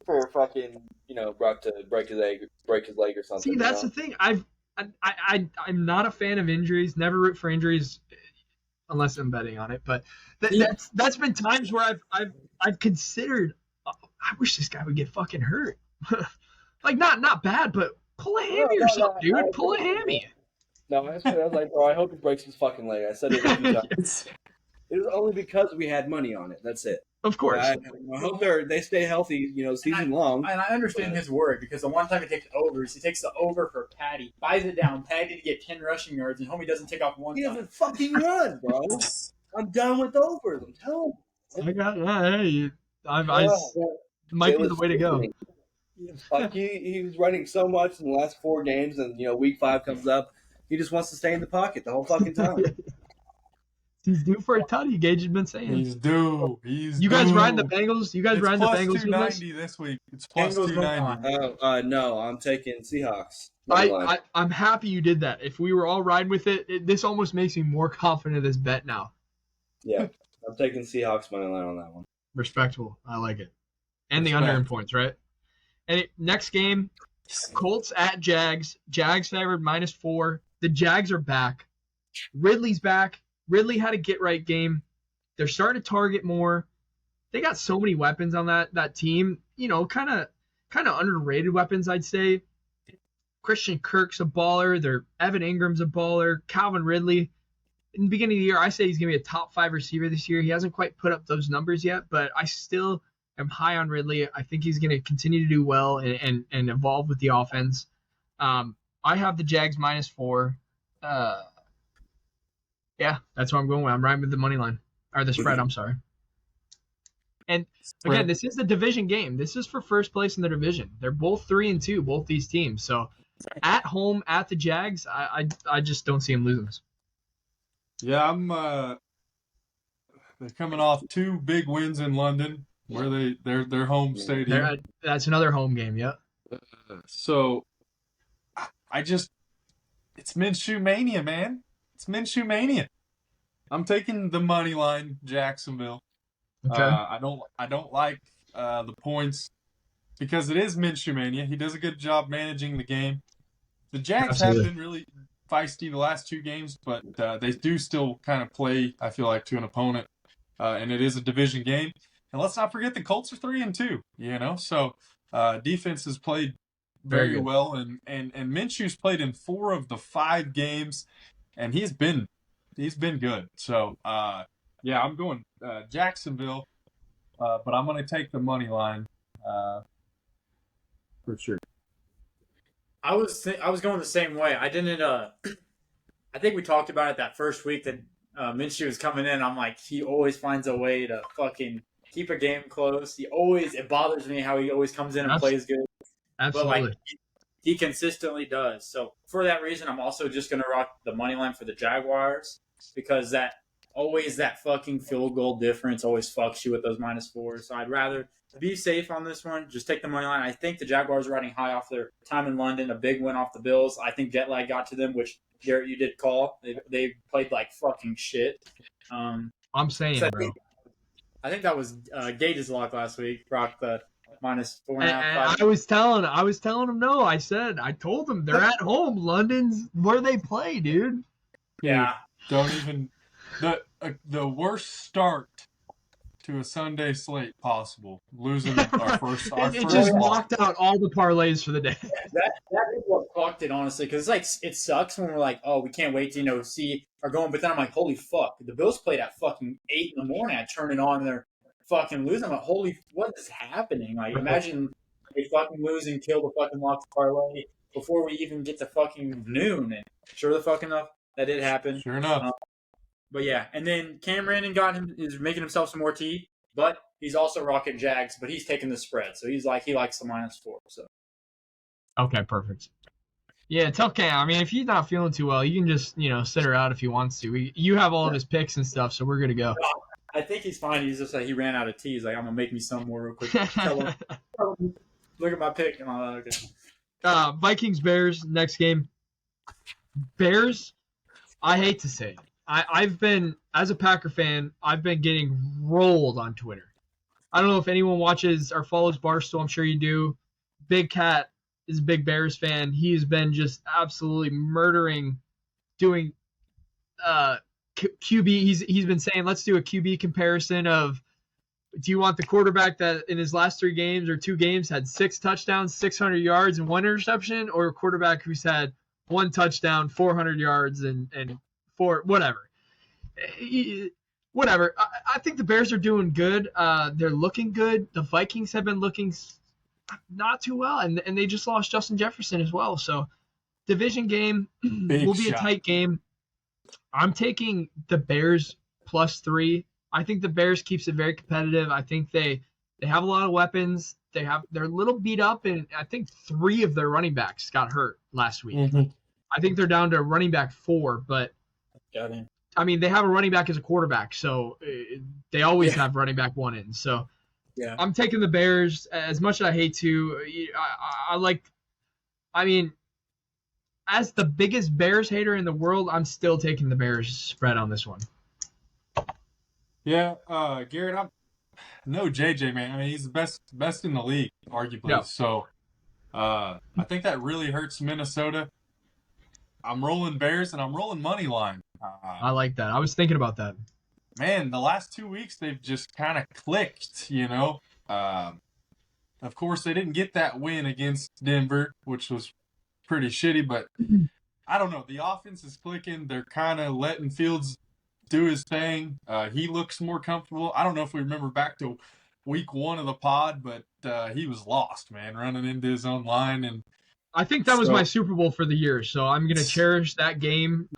for fucking Brock to break his leg or something. See, that's the thing. I'm not a fan of injuries. Never root for injuries unless I'm betting on it. But that's been times where I've considered. I wish this guy would get fucking hurt. Like not bad, but pull a hammy or something, dude. Pull a hammy. No, I was like, bro, I hope he breaks his fucking leg. I said it a few times. It was only because we had money on it. That's it. Of course. I hope they stay healthy, season long. And I understand his worry because the one time he takes overs, he takes the over for Patty, buys it down. Patty to get 10 rushing yards, and homie doesn't take off one He time. doesn't fucking run, bro. I'm done with overs. I'm telling you. Might be the way to go. Like he was running so much in the last 4 games, and week 5 comes up. He just wants to stay in the pocket the whole fucking time. He's due for a tutty. Gage has been saying. He's due. You guys riding the Bengals? You guys It's riding the plus Bengals with us? 290 this week. It's plus Bengals 290. No, I'm taking Seahawks. Money line. I'm happy you did that. If we were all riding with it, this almost makes me more confident of this bet now. Yeah, I'm taking Seahawks money line on that one. Respectable. I like it. And the under in points, right? And next game, Colts at Jags. Jags favored -4. The Jags are back. Ridley's back. Ridley had a get-right game. They're starting to target more. They got so many weapons on that team. Kind of underrated weapons, I'd say. Christian Kirk's a baller. Evan Ingram's a baller. Calvin Ridley. In the beginning of the year, I say he's going to be a top 5 receiver this year. He hasn't quite put up those numbers yet, but I still am high on Ridley. I think he's going to continue to do well and evolve with the offense. I have the Jags -4. Yeah, that's what I'm going with. I'm riding with the money line. Or the spread, I'm sorry. And again, this is the division game. This is for first place in the division. They're both 3-2, both these teams. So at home at the Jags, I just don't see them losing this. Yeah, they're coming off 2 big wins in London, where their home stadium. That's another home game, yeah. So it's Minshew mania, man. It's Minshew mania. I'm taking the money line, Jacksonville. Okay. I don't like the points because it is Minshew mania. He does a good job managing the game. The Jags have been really feisty the last 2 games, but they do still kind of play, I feel like, to an opponent, and it is a division game. And let's not forget the Colts are 3-2. So defense has played very well, and Minshew's played in 4 of the 5 games, and he's been good. So I'm going Jacksonville, but I'm going to take the money line for sure. I was going the same way. I didn't. I think we talked about it that first week that Minshew was coming in. I'm like, he always finds a way to fucking keep a game close. It bothers me how he always comes in and plays good. Absolutely. But he consistently does. So for that reason, I'm also just gonna rock the money line for the Jaguars because that fucking field goal difference always fucks you with those -4s. So I'd rather be safe on this one. Just take the money line. I think the Jaguars are riding high off their time in London, a big win off the Bills. I think jet lag got to them, which Garrett, you did call. They played like fucking shit. I'm saying, bro. I think that was Gage's lock last week. Rock the -4.5. And I was telling him no. I told them they're at home. London's where they play, dude. Yeah. Don't even the worst start to a Sunday slate possible. Losing our first. Our It first just loss. knocked out all the parlays for the day. That is what fucked it, honestly, because like it sucks when we're like, oh, we can't wait to see our going, but then I'm like, holy fuck, the Bills played at fucking 8 in the morning. I turn it on and they're fucking losing. I'm like, holy, what is happening? Like, imagine they fucking lose and kill the fucking lock parlay before we even get to fucking noon. And sure the fuck enough, that did happen. Sure enough. But yeah, and then Cameron is making himself some more tea, but he's also rocking Jags, but he's taking the spread, so he likes the -4. So Okay, perfect. Yeah, tell Cam. I mean, if he's not feeling too well, you can just sit her out if he wants to. You have all of his picks and stuff, so we're good to go. I think he's fine. He's just like he ran out of tea. He's like, I'm gonna make me some more real quick. Tell him, look at my pick and all that. Okay. Vikings Bears next game. Bears. I hate to say it. I've been, as a Packer fan, I've been getting rolled on Twitter. I don't know if anyone watches or follows Barstool. I'm sure you do. Big Cat is a big Bears fan. He's been just absolutely murdering, doing QB. He's been saying, let's do a QB comparison of, do you want the quarterback that in his last 3 games or 2 games had 6 touchdowns, 600 yards, and 1 interception, or a quarterback who's had 1 touchdown, 400 yards, and 4 whatever. Whatever. I think the Bears are doing good. They're looking good. The Vikings have been looking not too well, and they just lost Justin Jefferson as well. So division game will be a tight game. I'm taking the Bears +3. I think the Bears keeps it very competitive. I think they have a lot of weapons. They're a little beat up, and I think 3 of their running backs got hurt last week. Mm-hmm. I think they're down to running back 4, but I mean, they have a running back as a quarterback, so they always have running back 1 in. So yeah, I'm taking the Bears. As much as I hate to, I mean, as the biggest Bears hater in the world, I'm still taking the Bears spread on this one. Yeah, Garrett, I'm no JJ, man. I mean, he's the best in the league, arguably. Yeah. So I think that really hurts Minnesota. I'm rolling Bears and I'm rolling money line. I like that. I was thinking about that. Man, the last 2 weeks they've just kind of clicked, Of course, they didn't get that win against Denver, which was pretty shitty, but I don't know. The offense is clicking. They're kind of letting Fields do his thing. He looks more comfortable. I don't know if we remember back to week 1 of the pod, but he was lost, man, running into his own line. And I think that was my Super Bowl for the year, so I'm going to cherish that game.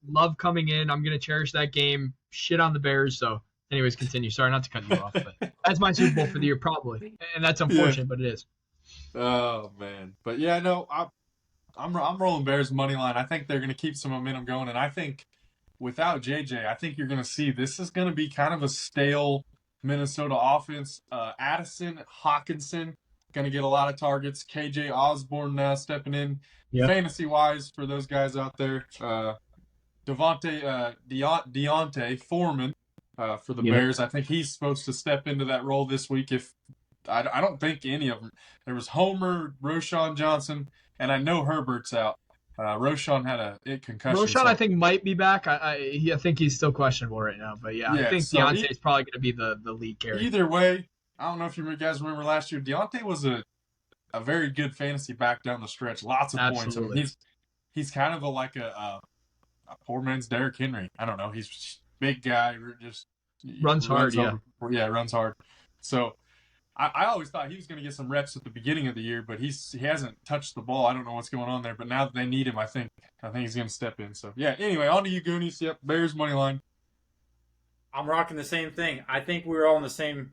Love coming in. I'm going to cherish that game. Shit on the Bears. So, anyways, continue. Sorry not to cut you off, but that's my Super Bowl for the year, probably. And that's unfortunate, but it is. Oh, man. But, yeah, no, I'm rolling Bears money line. I think they're going to keep some momentum going. And I think without JJ, I think you're going to see this is going to be kind of a stale Minnesota offense. Addison, Hawkinson, going to get a lot of targets. KJ Osborne now stepping in fantasy-wise for those guys out there. Deontay Foreman for the Bears. I think he's supposed to step into that role this week. If I don't think any of them. There was Homer, Roschon Johnson, and I know Herbert's out. Roschon had a concussion. Roschon, I think, might be back. I think he's still questionable right now. But, I think Deontay is probably going to be the lead carrier. Either way, I don't know if you guys remember last year, Deontay was a very good fantasy back down the stretch. Lots of points. I mean, he's kind of like a poor man's Derrick Henry. I don't know. He's just big guy. Just runs hard, runs hard. So I always thought he was going to get some reps at the beginning of the year, but he hasn't touched the ball. I don't know what's going on there. But now that they need him, I think he's going to step in. So, yeah, anyway, on to you, Goonies. Yep, Bears money line. I'm rocking the same thing. I think we're all on the same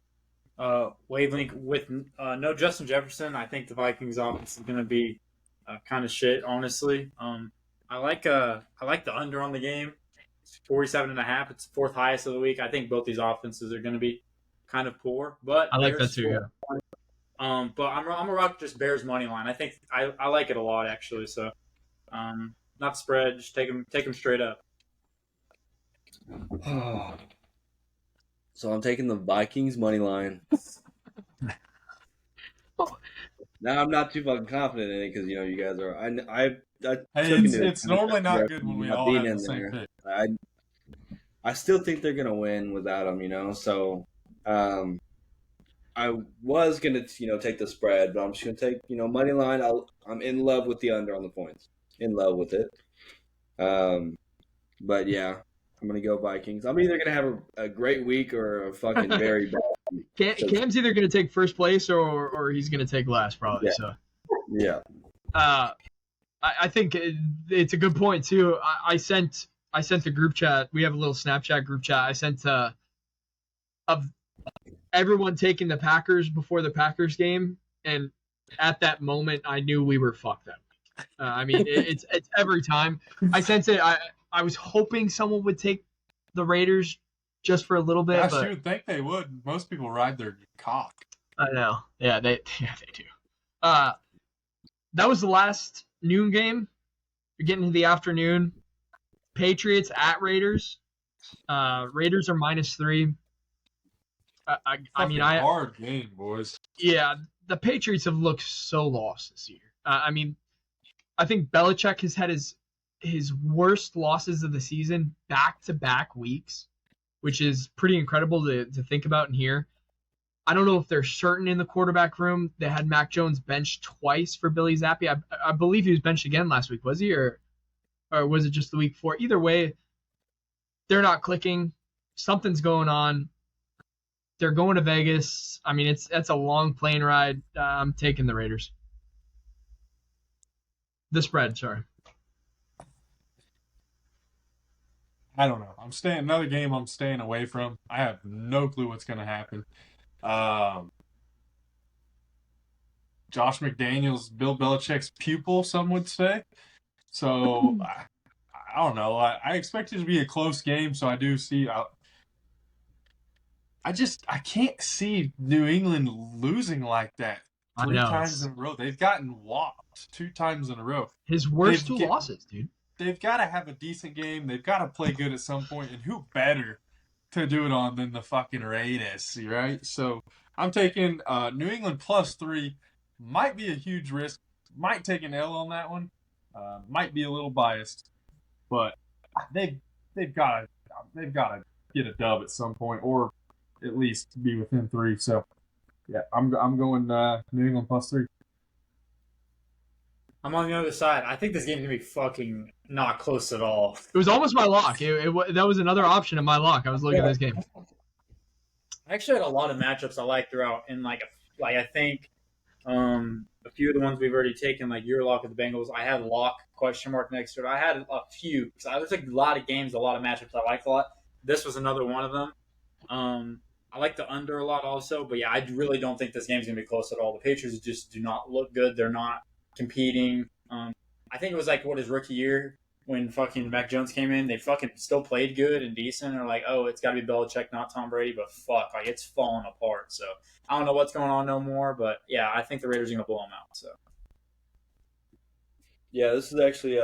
wavelength with no Justin Jefferson. I think the Vikings offense is going to be kind of shit, honestly. I like the under on the game. It's 47.5. It's the 4th highest of the week. I think both these offenses are going to be kind of poor, but I like that too. Yeah. But I'm gonna rock just Bears money line. I think I like it a lot actually. So, not spread. Just take them straight up. So I'm taking the Vikings money line. Now I'm not too fucking confident in it because you guys are. It's normally not good when we all have the same pick. I still think they're gonna win without him. So I was gonna, take the spread, but I'm just gonna take, money line. I'm in love with the under on the points. In love with it. But yeah, I'm gonna go Vikings. I'm either gonna have a great week or a fucking very bad week. Cam's either going to take first place or he's going to take last, probably. Yeah. So, Yeah. I think it's a good point too. I sent the group chat. We have a little Snapchat group chat. I sent of everyone taking the Packers before the Packers game, and at that moment, I knew we were fucked up. I mean, it's every time I sent it. I was hoping someone would take the Raiders just for a little bit. Gosh, but you would think they would. Most people ride their cock. I know. Yeah, they do. That was the last noon game. We're getting into the afternoon. Patriots at Raiders. Raiders are -3. Hard game, boys. Yeah, the Patriots have looked so lost this year. I think Belichick has had his worst losses of the season back-to-back weeks, which is pretty incredible to think about and hear. I don't know if they're certain in the quarterback room. They had Mac Jones benched twice for Billy Zappi. I believe he was benched again last week, was he? Or was it just the week before? Either way, they're not clicking. Something's going on. They're going to Vegas. I mean, it's a long plane ride. I'm taking the Raiders. The spread, sorry. I don't know. Another game I'm staying away from. I have no clue what's going to happen. Josh McDaniels, Bill Belichick's pupil, some would say. So, I don't know. I expect it to be a close game, so I do see. I can't see New England losing like that 3 times in a row. They've gotten whopped 2 times in a row. His worst 2 losses, dude. They've got to have a decent game. They've got to play good at some point, and who better to do it on than the fucking Raiders, right? So I'm taking New England +3. Might be a huge risk. Might take an L on that one. Might be a little biased, but they've got to get a dub at some point, or at least be within 3. So yeah, I'm going New England +3. I'm on the other side. I think this game's gonna be fucking not close at all. It was almost my lock. That was another option in my lock. I was looking at this game. I actually had a lot of matchups I like throughout, and I think a few of the ones we've already taken, like your lock of the Bengals. I had lock question mark next to it. I had a few. So there's a lot of games, a lot of matchups I liked a lot. This was another one of them. I like the under a lot also, but yeah, I really don't think this game's gonna be close at all. The Patriots just do not look good. They're not competing. I think it was his rookie year when fucking Mac Jones came in. They fucking still played good and decent. And they're like, oh, it's got to be Belichick, not Tom Brady. But fuck, it's falling apart. So I don't know what's going on no more. But yeah, I think the Raiders are gonna blow them out. So yeah, this is actually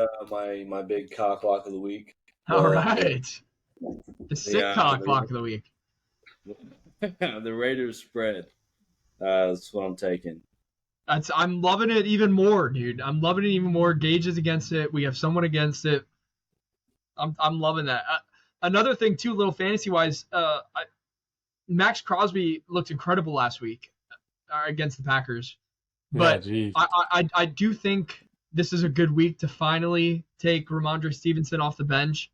my big cock lock of the week. All right, the sick cock lock of the week. The Raiders spread. That's what I'm taking. I'm loving it even more, dude. I'm loving it even more. Gage is against it. We have someone against it. I'm loving that. Another thing too, little fantasy wise, Max Crosby looked incredible last week against the Packers. But yeah, I do think this is a good week to finally take Ramondre Stevenson off the bench.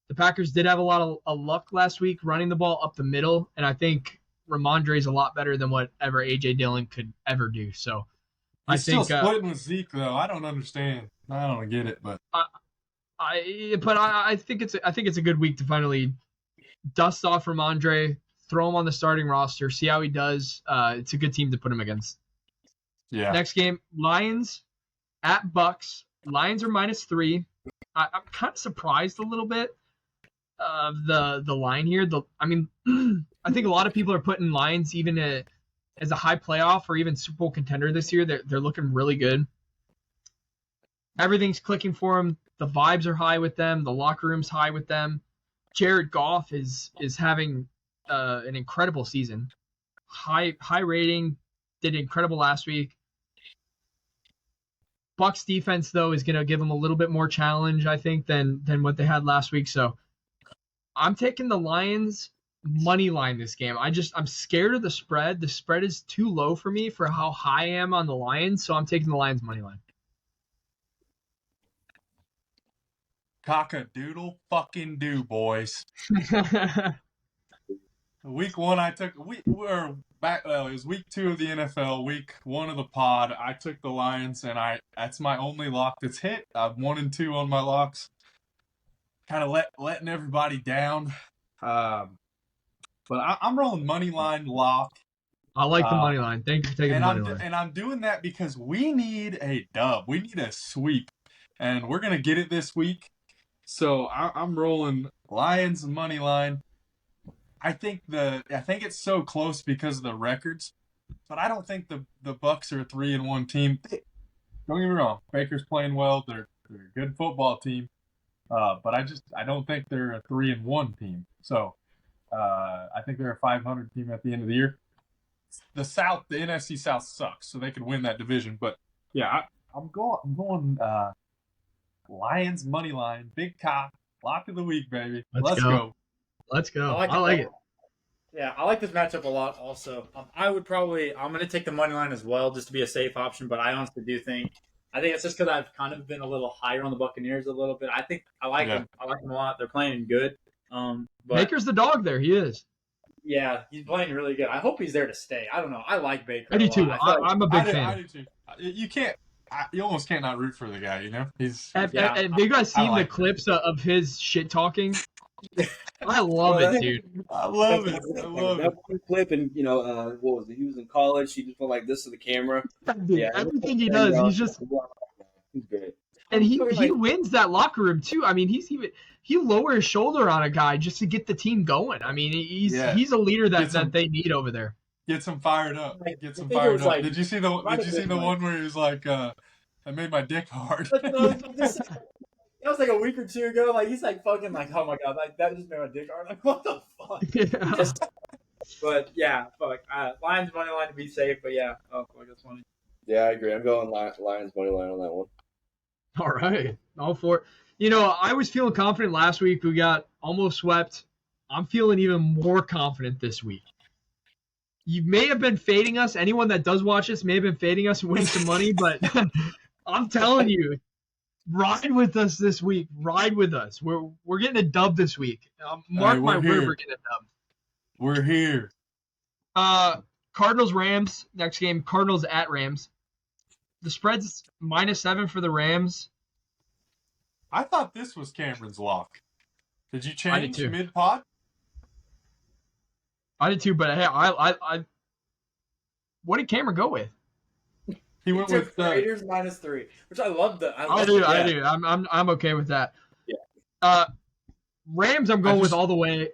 The Packers did have a lot of luck last week running the ball up the middle, and I think Ramondre is a lot better than whatever A.J. Dillon could ever do. So He's still splitting with Zeke, though. I don't understand. I don't get it, but I think it's a good week to finally dust off Ramondre, throw him on the starting roster, see how he does. It's a good team to put him against. Yeah. Next game, Lions at Bucks. Lions are -3. I'm kind of surprised a little bit of the line here. I think a lot of people are putting Lions even as a high playoff or even Super Bowl contender this year. They're looking really good. Everything's clicking for them. The vibes are high with them. The locker room's high with them. Jared Goff is having an incredible season. High rating. Did incredible last week. Bucks defense though is going to give them a little bit more challenge, I think, than what they had last week. So I'm taking the Lions money line this game. I'm scared of the spread. The spread is too low for me for how high I am on the Lions, so I'm taking the Lions money line. Cock-a-doodle fucking do, boys. Week 1, we're back. It was week 2 of the NFL. Week 1 of the pod. I took the Lions, and that's my only lock that's hit. I'm 1-2 on my locks. Kind of letting everybody down. But I'm rolling money line lock. I like the money line. Thank you for taking the money line. And I'm doing that because we need a dub. We need a sweep, and we're gonna get it this week. So I'm rolling Lions money line. I think it's so close because of the records, but I don't think the Bucks are a 3-1 team. Don't get me wrong, Baker's playing well. They're a good football team, but I don't think they're a 3-1 team. So I think they're a 500 team at the end of the year. The NFC South sucks, so they could win that division. But yeah, I'm going Lions money line, big cock, lock of the week, baby. Let's go. Let's go. I I like it. Yeah, I like this matchup a lot also. I'm going to take the money line as well just to be a safe option, but I honestly do think it's just because I've kind of been a little higher on the Buccaneers a little bit. I think I like them. I like them a lot. They're playing good. But Baker's the dog there. He is. Yeah, he's playing really good. I hope he's there to stay. I don't know. I like Baker. I do too. I'm a big fan. I do too. You can't. You almost can't not root for the guy. You know, Have you guys seen the clips of his shit talking? I love it, dude. I love it. That one clip, and what was it? He was in college. He just went like this to the camera. Dude, Yeah, everything he does, he's great. and he wins that locker room too. I mean, he lowers his shoulder on a guy just to get the team going. I mean, he's a leader that they need over there. Gets him fired up. Did you see the one where he was like, "I made my dick hard"? That was like a week or two ago. Like he's like fucking like, oh my god, like that just made my dick hard. Like what the fuck? Yeah. But yeah, fuck. Lions money line to be safe. But yeah, oh fuck, that's funny. Yeah, I agree. I'm going Lions money line on that one. All right, all for it. I was feeling confident last week. We got almost swept. I'm feeling even more confident this week. You may have been fading us. Anyone that does watch this may have been fading us and winning some money, but I'm telling you, ride with us this week. Ride with us. We're getting a dub this week. Mark my word, we're getting a dub. We're here. Cardinals Rams next game. Cardinals at Rams. The spread's -7 for the Rams. I thought this was Cameron's lock. Did you change too. mid-pod? I did too, but hey, I what did Cameron go with? He went with Raiders -3, which I love. I do. I'm okay with that. Yeah. Rams, I'm going with all the way.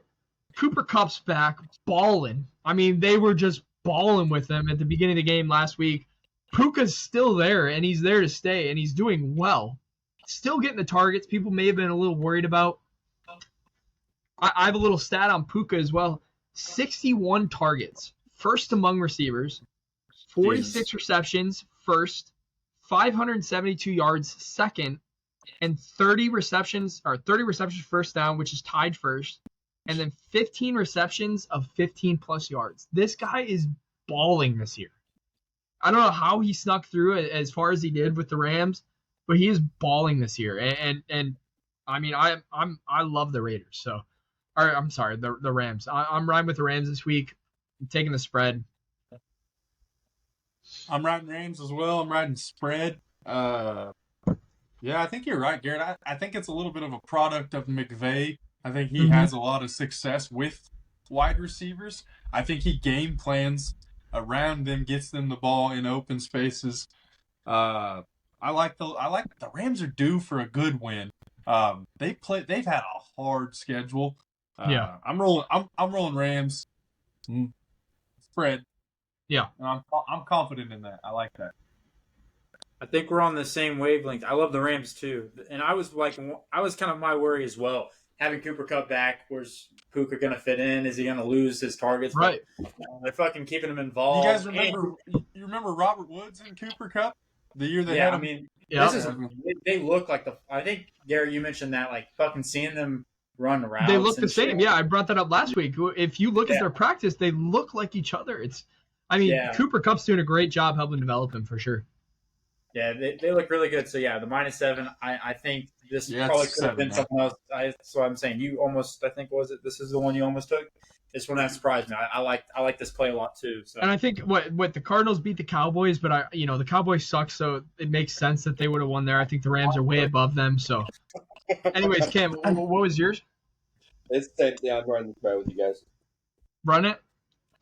Cooper Kupp's back, balling. I mean, they were just balling with him at the beginning of the game last week. Puka's still there, and he's there to stay, and he's doing well. Still getting the targets people may have been a little worried about. I have a little stat on Puka as well. 61 targets, first among receivers. 46 receptions, first. 572 yards, second. And 30 receptions first down, which is tied first. And then 15 receptions of 15-plus yards. This guy is balling this year. I don't know how he snuck through as far as he did with the Rams, but he is balling this year. And I mean, I love the Raiders. So, I'm sorry, the Rams. I'm riding with the Rams this week. I'm taking the spread. I'm riding Rams as well. I'm riding spread. Yeah, I think you're right, Garrett. I think it's a little bit of a product of McVay. I think he has a lot of success with wide receivers. I think he game plans around them, gets them the ball in open spaces. I like the Rams are due for a good win. They've had a hard schedule. Yeah. I'm rolling Rams spread. Yeah. And I'm confident in that. I like that. I think we're on the same wavelength. I love the Rams too, and I was kind of my worry as well. Having Cooper Kupp back, where's Puka going to fit in? Is he going to lose his targets? Right. But, they're fucking keeping him involved. You guys remember? You remember Robert Woods and Cooper Kupp the year they had him? I mean, yeah. they look like I think Gary, you mentioned that, like fucking seeing them run routes. They look the and same. shit. Yeah, I brought that up last week. If you look at Yeah. their practice, they look like each other. Yeah. Cooper Kupp's doing a great job helping develop him for sure. Yeah, they look really good. So yeah, the -7. I think this Yeah, probably it's could have 7, been something else. That's what I'm saying. You almost, I think, was it? This is the one you almost took. This one that surprised me. I like this play a lot too. So And I think what the Cardinals beat the Cowboys, but the Cowboys suck, so it makes sense that they would have won there. I think the Rams are way above them. So, anyways, Cam, what was yours? It's the same thing. I'm running the spread with you guys. Run it.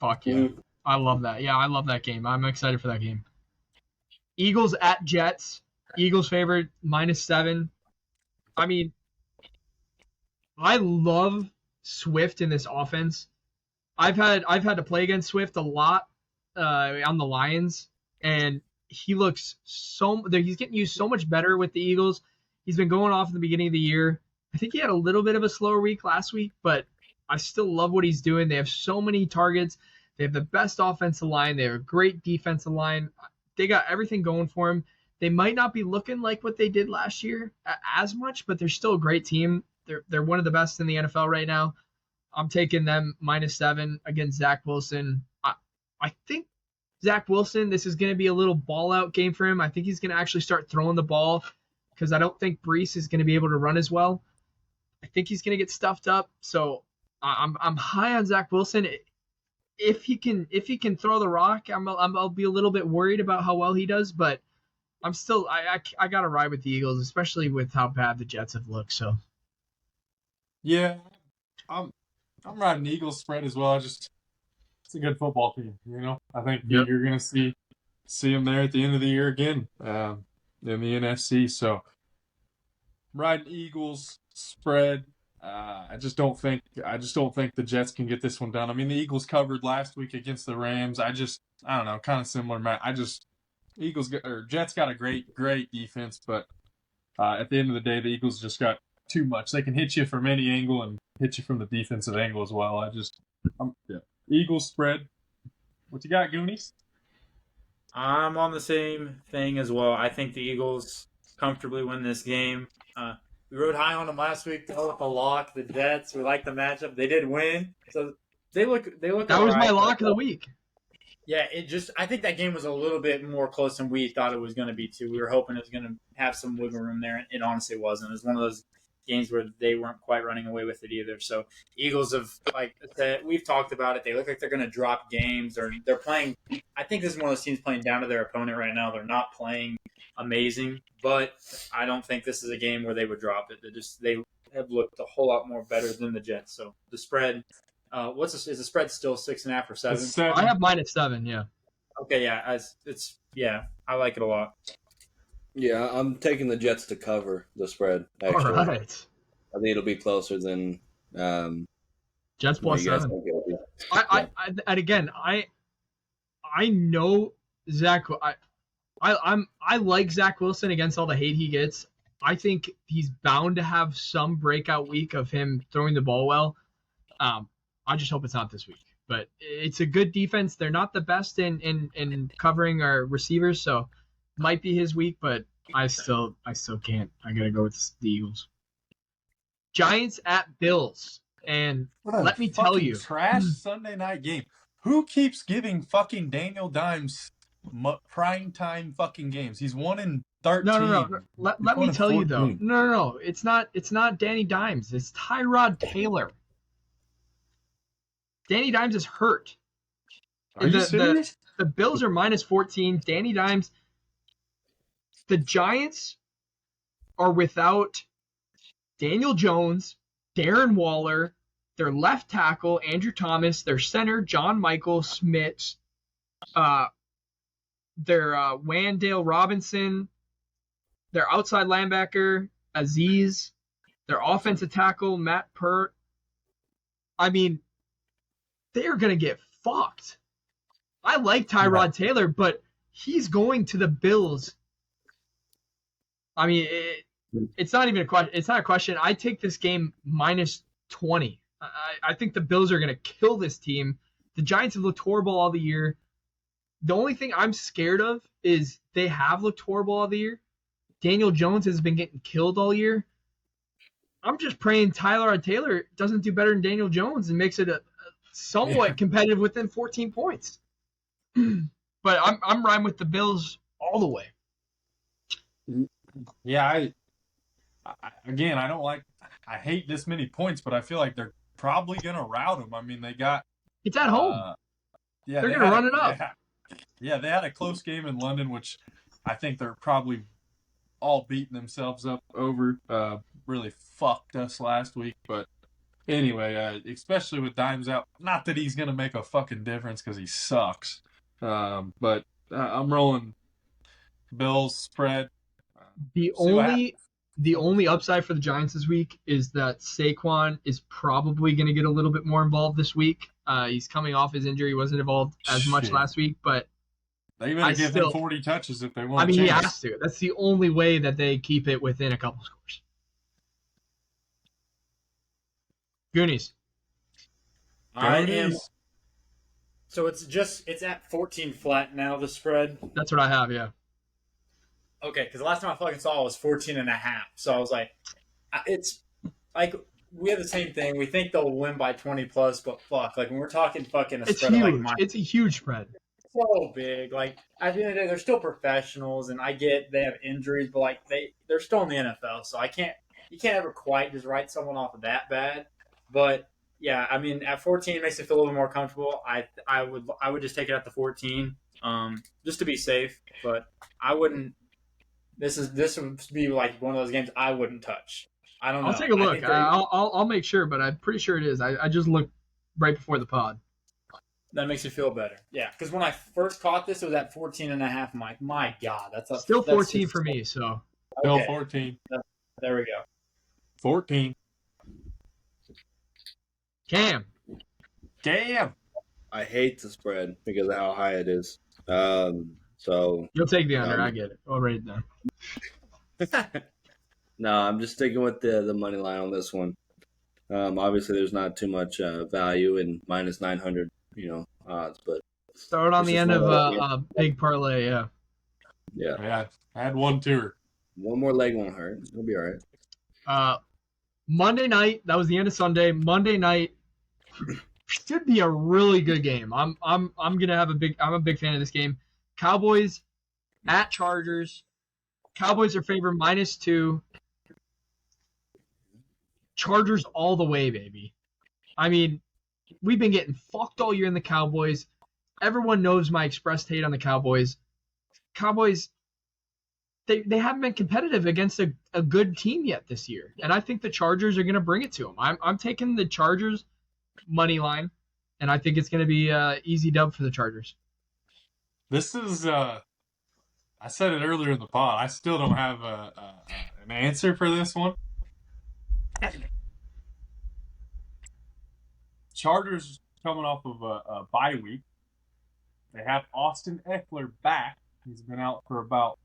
Fuck yeah, Mhm. I love that. Yeah, I love that game. I'm excited for that game. Eagles at Jets. Eagles favored -7. I mean, I love Swift in this offense. I've had to play against Swift a lot on the Lions, and he's getting used so much better with the Eagles. He's been going off in the beginning of the year. I think he had a little bit of a slower week last week, but I still love what he's doing. They have so many targets. They have the best offensive line. They have a great defensive line. They got everything going for him. They might not be looking like what they did last year as much, but they're still a great team. They're one of the best in the NFL right now. I'm taking them -7 against Zach Wilson. I think Zach Wilson, this is going to be a little ball out game for him. I think he's going to actually start throwing the ball because I don't think Brees is going to be able to run as well. I think he's going to get stuffed up. So I'm high on Zach Wilson. If he can throw the rock, I'll be a little bit worried about how well he does, but I'm still I got to ride with the Eagles, especially with how bad the Jets have looked. So Yeah, I'm riding the Eagles spread as well. It's a good football team, I think Yep. you're gonna see them there at the end of the year again in the NFC. So riding Eagles spread. I just don't think the Jets can get this one done. I mean, the Eagles covered last week against the Rams. I don't know, kind of similar. Jets got a great defense, but at the end of the day, the Eagles just got too much. They can hit you from any angle and hit you from the defensive angle as well. Eagles spread. What you got, Goonies? I'm on the same thing as well. I think the Eagles comfortably win this game. We rode high on them last week though with the lock, the Jets. We like the matchup. They did win, so they look. that was my alright. lock of the week. Yeah, I think that game was a little bit more close than we thought it was going to be too. We were hoping it was going to have some wiggle room there. It honestly wasn't. It was one of those games where they weren't quite running away with it either. So Eagles have, like I said, we've talked about it. They look like they're going to drop games, or they're playing. I think this is one of those teams playing down to their opponent right now. They're not playing amazing, but I don't think this is a game where they would drop it. They have looked a whole lot more better than the Jets. So the spread. Is the spread still 6.5 or 7? It's 7. I have -7. Yeah. Okay, yeah, I like it a lot. Yeah, I'm taking the Jets to cover the spread. Actually, All right. I think it'll be closer than Jets what you guys +7. think it'll be. And again, I know Zach. I like Zach Wilson against all the hate he gets. I think he's bound to have some breakout week of him throwing the ball well. I just hope it's not this week. But it's a good defense. They're not the best in covering our receivers, so might be his week. But I still can't. I gotta go with the Eagles. Giants at Bills, and What a let me tell fucking you, trash Sunday night game. Who keeps giving fucking Daniel Dimes prime time fucking games? He's 1-13. No. Let me tell you though. 14. No. It's not Danny Dimes. It's Tyrod Taylor. Danny Dimes is hurt. Are you serious? The Bills are -14. Danny Dimes. The Giants are without Daniel Jones, Darren Waller, their left tackle, Andrew Thomas, their center, John Michael Schmitz, their Wandale Robinson, their outside linebacker, Aziz, their offensive tackle, Matt Pert. I mean, they are going to get fucked. I like Tyrod Taylor, but he's going to the Bills. I mean, it's not even a question. It's not a question. I take this game -20. I think the Bills are going to kill this team. The Giants have looked horrible all the year. The only thing I'm scared of is they have looked horrible all the year. Daniel Jones has been getting killed all year. I'm just praying Tyler Taylor doesn't do better than Daniel Jones and makes it a somewhat competitive within 14 points. But I'm riding with the Bills all the way. Yeah, again, I hate this many points, but I feel like they're probably gonna rout them. I mean, they got It's at home. Yeah, they're gonna run it up. They had a close game in London, which I think they're probably all beating themselves up over. Really fucked us last week, but anyway, especially with Dimes out. Not that he's gonna make a fucking difference because he sucks. But I'm rolling Bills spread. The only upside for the Giants this week is that Saquon is probably going to get a little bit more involved this week. He's coming off his injury; he wasn't involved as much last week, but they better give him 40 touches if they want. I mean, he has to. That's the only way that they keep it within a couple scores. Goonies. I am. So it's at 14 flat now, the spread. That's what I have, yeah. Okay, because the last time I fucking saw it was 14.5. So I was like, it's like we have the same thing. We think they'll win by 20 plus, but fuck, like when we're talking fucking a spread, huge. It's a huge spread. So big. Like at the end of the day, they're still professionals, and I get they have injuries, but like they're still in the NFL, so you can't ever quite just write someone off that bad. But yeah, I mean, at 14 it makes it feel a little more comfortable. I would just take it at the 14, just to be safe. But I wouldn't. This would be like one of those games I wouldn't touch. I don't know. I'll take a look. I'll make sure, but I'm pretty sure it is. I just looked right before the pod. That makes you feel better. Yeah, because when I first caught this, it was at 14.5. I'm like, my God, that's still 14 for me. So still 14. There we go. 14. Cam. Damn. I hate the spread because of how high it is. So you'll take the under. I get it. I'll write it down. No, I'm just sticking with the money line on this one. Obviously, there's not too much value in minus 900, odds, but start on the end of a big parlay. Yeah. Yeah. I had one too. One more leg won't hurt. It'll be all right. Monday night. That was the end of Sunday. Monday night should be a really good game. I'm gonna have I'm a big fan of this game. Cowboys at Chargers. Cowboys are favored -2. Chargers all the way, baby. I mean, we've been getting fucked all year in the Cowboys. Everyone knows my expressed hate on the Cowboys. Cowboys, they haven't been competitive against a good team yet this year. And I think the Chargers are going to bring it to them. I'm taking the Chargers money line, and I think it's going to be an easy dub for the Chargers. This is, I said it earlier in the pod. I still don't have an answer for this one. Chargers coming off of a bye week. They have Austin Eckler back. He's been out for about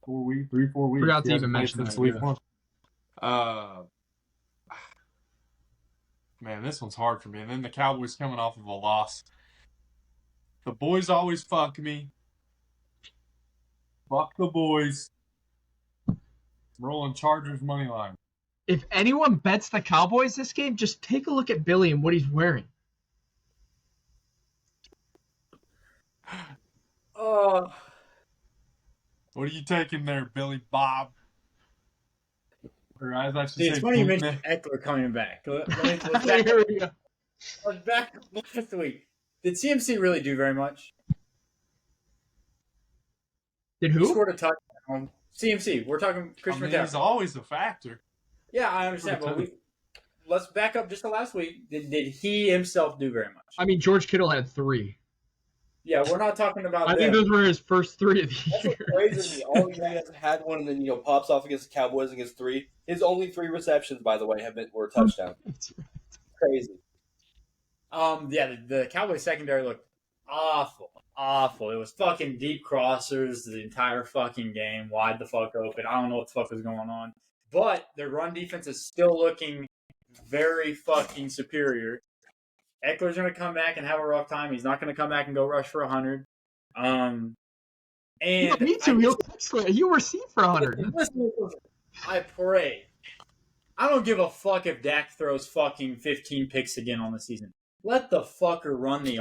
4 weeks. Forgot to even mention that. Week 1. Man, this one's hard for me. And then the Cowboys coming off of a loss. The boys always fuck me. Fuck the boys. Rolling Chargers money line. If anyone bets the Cowboys this game, just take a look at Billy and what he's wearing. What are you taking there, Billy Bob? Or as I should say, it's funny you mentioned Eckler coming back. Let's back last week. Did CMC really do very much? Did who? He scored a touchdown. CMC. We're talking Christian McCaffrey. He's always a factor. Yeah, I understand. But let's back up just to last week. Did he himself do very much? I mean, George Kittle had 3. Yeah, we're not talking about I think those were his first 3 of the year. That's crazy to me. All he hasn't had one, and then pops off against the Cowboys and gets 3. His only 3 receptions, by the way, were touchdowns. Crazy. Yeah, the Cowboys secondary looked awful. It was fucking deep crossers the entire fucking game, wide the fuck open. I don't know what the fuck was going on, but their run defense is still looking very fucking superior. Eckler's going to come back and have a rough time. He's not going to come back and go rush for 100. And yeah, me too. He'll receive for 100. I pray I don't give a fuck if Dak throws fucking 15 picks again on the season. Let the fucker run the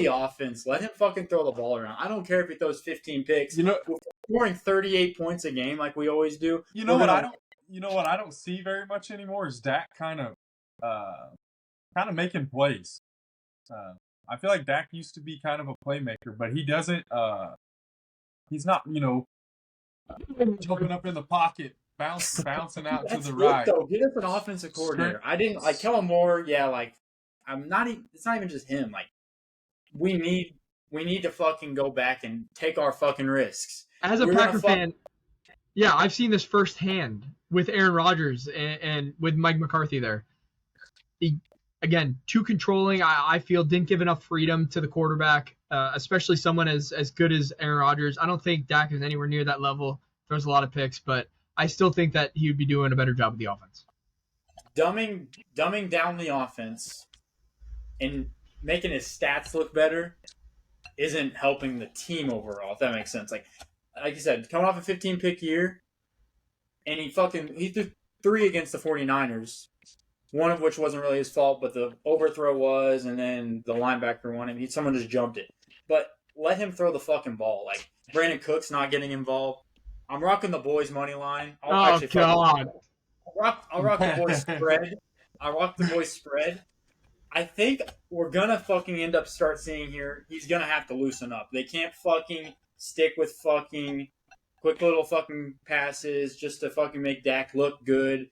offense. Let him fucking throw the ball around. I don't care if he throws 15 picks. You know, We're scoring 38 points a game like we always do. you know what I don't see very much anymore is Dak kind of making plays. I feel like Dak used to be kind of a playmaker, but he doesn't. He's not, jumping up in the pocket, bouncing out to the right. Though. Get us an offensive coordinator. I didn't like Kellen Moore. Yeah, like I'm not. It's not even just him. Like we need to fucking go back and take our fucking risks. As a Packer fan, yeah, I've seen this firsthand with Aaron Rodgers and with Mike McCarthy there. Again, too controlling. I feel didn't give enough freedom to the quarterback, especially someone as good as Aaron Rodgers. I don't think Dak is anywhere near that level. Throws a lot of picks, but I still think that he would be doing a better job with the offense. Dumbing down the offense and making his stats look better isn't helping the team overall, if that makes sense. Like you said, coming off a 15-pick year, and he threw 3 against the 49ers. One of which wasn't really his fault, but the overthrow was, and then the linebacker won him. Someone just jumped it. But let him throw the fucking ball. Like, Brandon Cook's not getting involved. I'm rocking the boys' money line. God. I'll rock the boys' spread. I'll rock the boys' spread. I think we're going to fucking end up start seeing here, he's going to have to loosen up. They can't fucking stick with fucking quick little fucking passes just to fucking make Dak look good.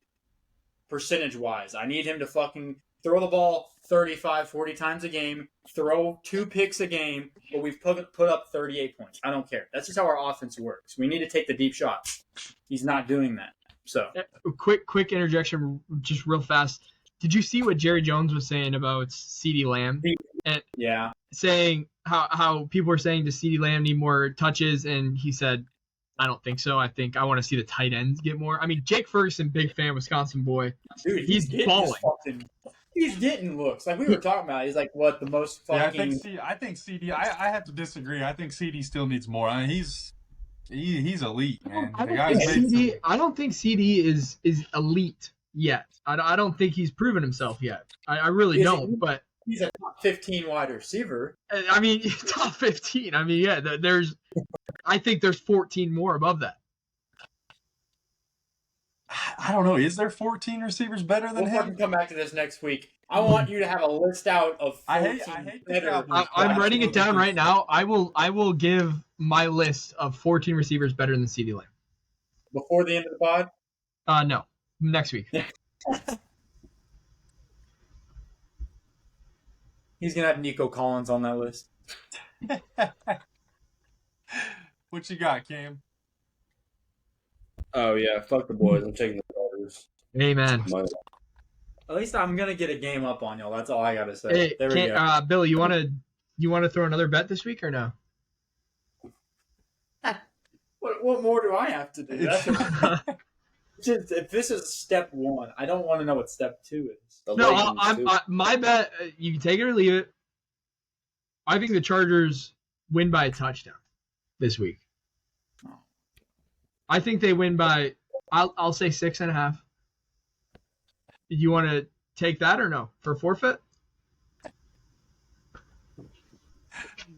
Percentage-wise, I need him to fucking throw the ball 35, 40 times a game, throw 2 picks a game, but we've put up 38 points. I don't care. That's just how our offense works. We need to take the deep shots. He's not doing that. So, quick interjection, just real fast. Did you see what Jerry Jones was saying about CeeDee Lamb? And yeah, saying how people were saying does CeeDee Lamb need more touches, and he said, I don't think so. I think I want to see the tight ends get more. I mean, Jake Ferguson, big fan, Wisconsin boy. Dude, he's balling. He's getting looks. Like we were talking about. He's like, what, the most fucking... Yeah, I think CD, I have to disagree. I think CD still needs more. I mean, he's elite, man. I don't think CD is elite yet. I don't think he's proven himself yet. I really don't, but... He's a top 15 wide receiver. I mean, top 15. I mean, yeah, I think there's 14 more above that. I don't know. Is there 14 receivers better than him? We'll come back to this next week. I want you to have a list out of 14 I hate better. I'm writing it down right now. I will give my list of 14 receivers better than CeeDee Lamb. Before the end of the pod? No. Next week. He's going to have Nico Collins on that list. What you got, Cam? Oh, yeah. Fuck the boys. I'm taking the Chargers. Amen. At least I'm going to get a game up on y'all. That's all I got to say. Hey, there we go. Billy, you want to throw another bet this week or no? What more do I have to do? If this is step 1, I don't want to know what step 2 is. No, my bet, you can take it or leave it. I think the Chargers win by a touchdown this week. I think they win by, I'll say 6.5. Do you want to take that or no for forfeit?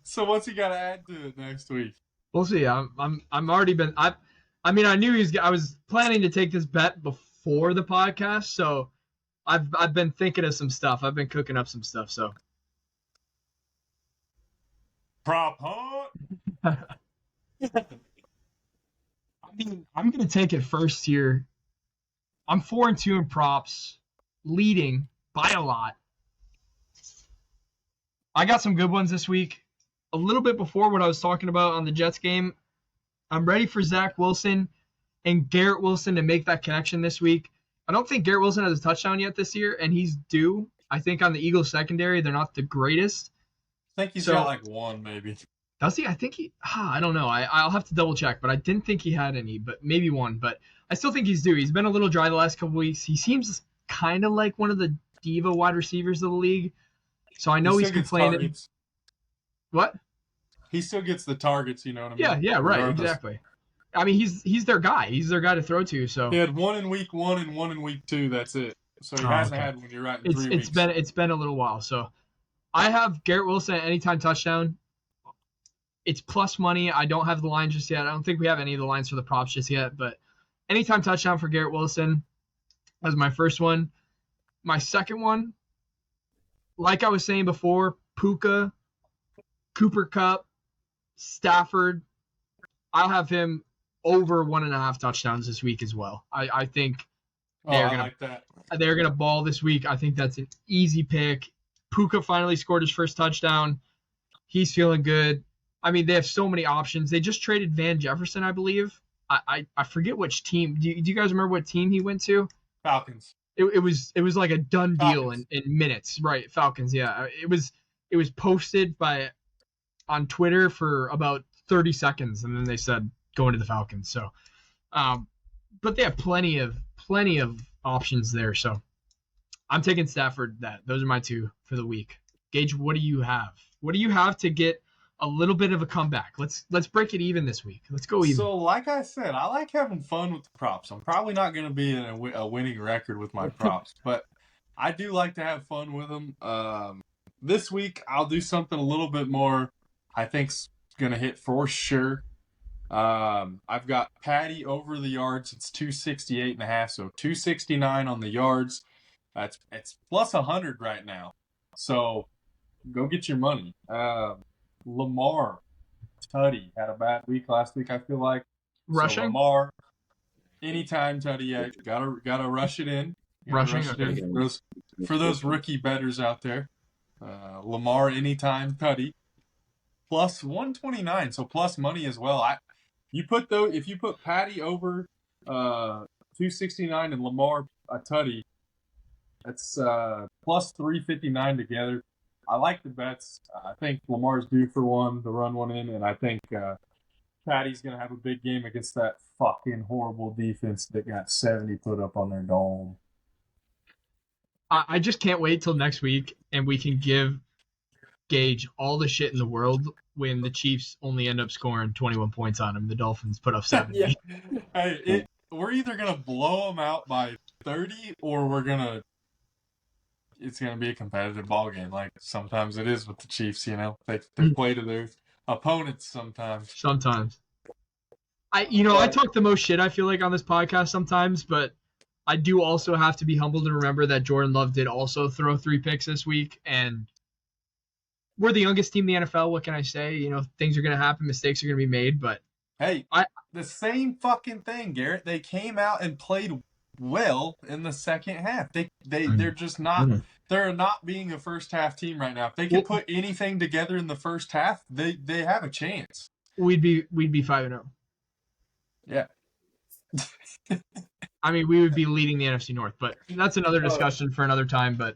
So what's he got to add to it next week? We'll see. I'm already been. I mean, I knew I was planning to take this bet before the podcast, so I've been thinking of some stuff. I've been cooking up some stuff. So. Prop hunt. I mean, I'm gonna take it first here. I'm 4-2 in props, leading by a lot. I got some good ones this week. A little bit before what I was talking about on the Jets game, I'm ready for Zach Wilson and Garrett Wilson to make that connection this week. I don't think Garrett Wilson has a touchdown yet this year, and he's due. I think on the Eagles secondary, they're not the greatest. I think he's got like one, maybe. Does he? I think he. I don't know. I'll have to double check, but I didn't think he had any, but maybe one. But I still think he's due. He's been a little dry the last couple weeks. He seems kind of like one of the diva wide receivers of the league. So I know he's complaining. What? He still gets the targets, you know what I mean? Yeah, right, exactly. I mean, he's their guy. He's their guy to throw to. So He had one in week 1 and one in week 2. That's it. So he hasn't okay. had one. You're right. In It's 3 weeks. it's been a little while. So I have Garrett Wilson at anytime touchdown. It's plus money. I don't have the line just yet. I don't think we have any of the lines for the props just yet. But anytime touchdown for Garrett Wilson as my first one. My second one, like I was saying before, Puka, Cooper Kupp, Stafford. I'll have him over 1.5 touchdowns this week as well. I think I like that. they're gonna ball this week. I think that's an easy pick. Puka finally scored his first touchdown. He's feeling good. I mean, they have so many options. They just traded Van Jefferson, I believe. I forget which team. Do you guys remember what team he went to? Falcons. It was like a done deal Falcons. in minutes, right? Falcons, yeah. It was posted on Twitter for about 30 seconds, and then they said going to the Falcons. So, but they have plenty of options there. So, I'm taking Stafford. Those are my two for the week. Gage, what do you have? What do you have to get a little bit of a comeback? Let's break it even this week. Let's go even. So, like I said, I like having fun with the props. I'm probably not going to be in a winning record with my props, but I do like to have fun with them. This week, I'll do something a little bit more. I think's going to hit for sure. I've got Patty over the yards. It's 268.5, so 269 on the yards. It's plus 100 right now. So go get your money. Lamar Tutty had a bad week last week, I feel like. Rushing? So Lamar, anytime Tutty, gotta rush it in. Rushing, Rush it okay. in. For those rookie bettors out there, Lamar anytime Tutty, plus 129, so plus money as well. If you put Patty over 269 and Lamar Tutty, that's plus 359 together. I like the bets. I think Lamar's due for one to run one in, and I think Patty's going to have a big game against that fucking horrible defense that got 70 put up on their dome. I just can't wait till next week, and we can give Gage all the shit in the world when the Chiefs only end up scoring 21 points on them. The Dolphins put up 70. Yeah. Hey, we're either going to blow them out by 30 or it's going to be a competitive ball game. Like sometimes it is with the Chiefs, they play to their opponents sometimes. Sometimes. I talk the most shit, I feel like, on this podcast sometimes, but I do also have to be humbled to remember that Jordan Love did also throw 3 picks this week, and we're the youngest team in the NFL. What can I say? Things are going to happen. Mistakes are going to be made, but Hey, the same fucking thing, Garrett. They came out and played well in the second half. They're just not. They're not being a first half team right now. If they could put anything together in the first half, they have a chance. We'd be 5-0. Yeah. I mean, we would be leading the NFC North, but that's another discussion for another time. But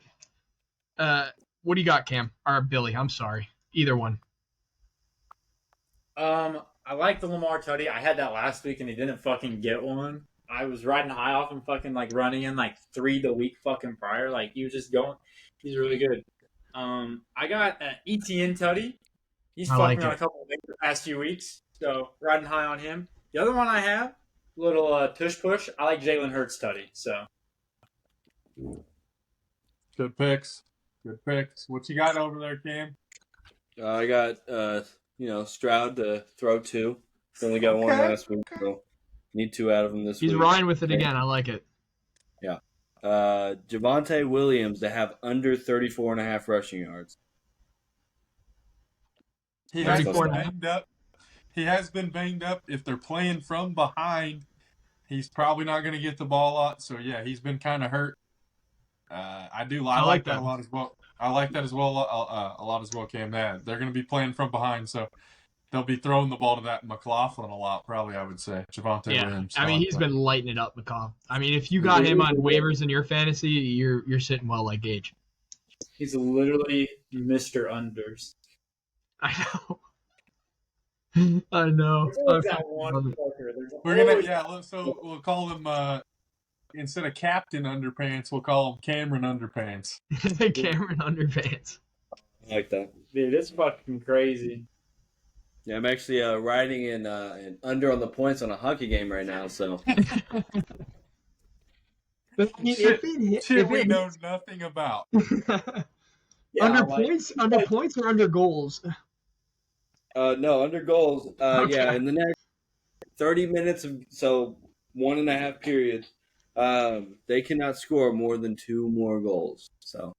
what do you got, Cam? Or Billy? I'm sorry, either one. I like the Lamar Tutty. I had that last week and he didn't fucking get one. I was riding high off him fucking running in 3 the week fucking prior. He was just going. He's really good. I got ETN Tutty. He's fucking on a couple of things the past few weeks. So riding high on him. The other one I have, little tush push. I like Jalen Hurts Tutty. So Good picks. What you got over there, Cam? I got Stroud to throw 2. Only got one last week, so need 2 out of him this week. He's riding with it again. I like it. Yeah. Javonte Williams to have under 34.5 rushing yards. He has been banged up. If they're playing from behind, he's probably not going to get the ball a lot. So yeah, he's been kind of hurt. I like that a lot as well. I like that as well. A lot as well, Cam. They're going to be playing from behind, so they'll be throwing the ball to that McLaughlin a lot. Probably, I would say Javonte Williams. I mean, he's been lighting it up, McCall. I mean, if you got him on waivers in your fantasy, you're sitting well like Gage. he's literally Mr. Unders. I know. There's that one fucker. So we'll call him instead of Captain Underpants, we'll call him Cameron Underpants. Cameron Underpants. I like that. Dude, it's fucking crazy. Yeah, I'm actually riding in under on the points on a hockey game right now. So But I mean, Shit, if we it know hits, nothing about. Yeah, under like, points or under goals. no, under goals. Okay. Yeah, in the next 30 minutes of 1.5 periods, they cannot score more than 2 more goals. So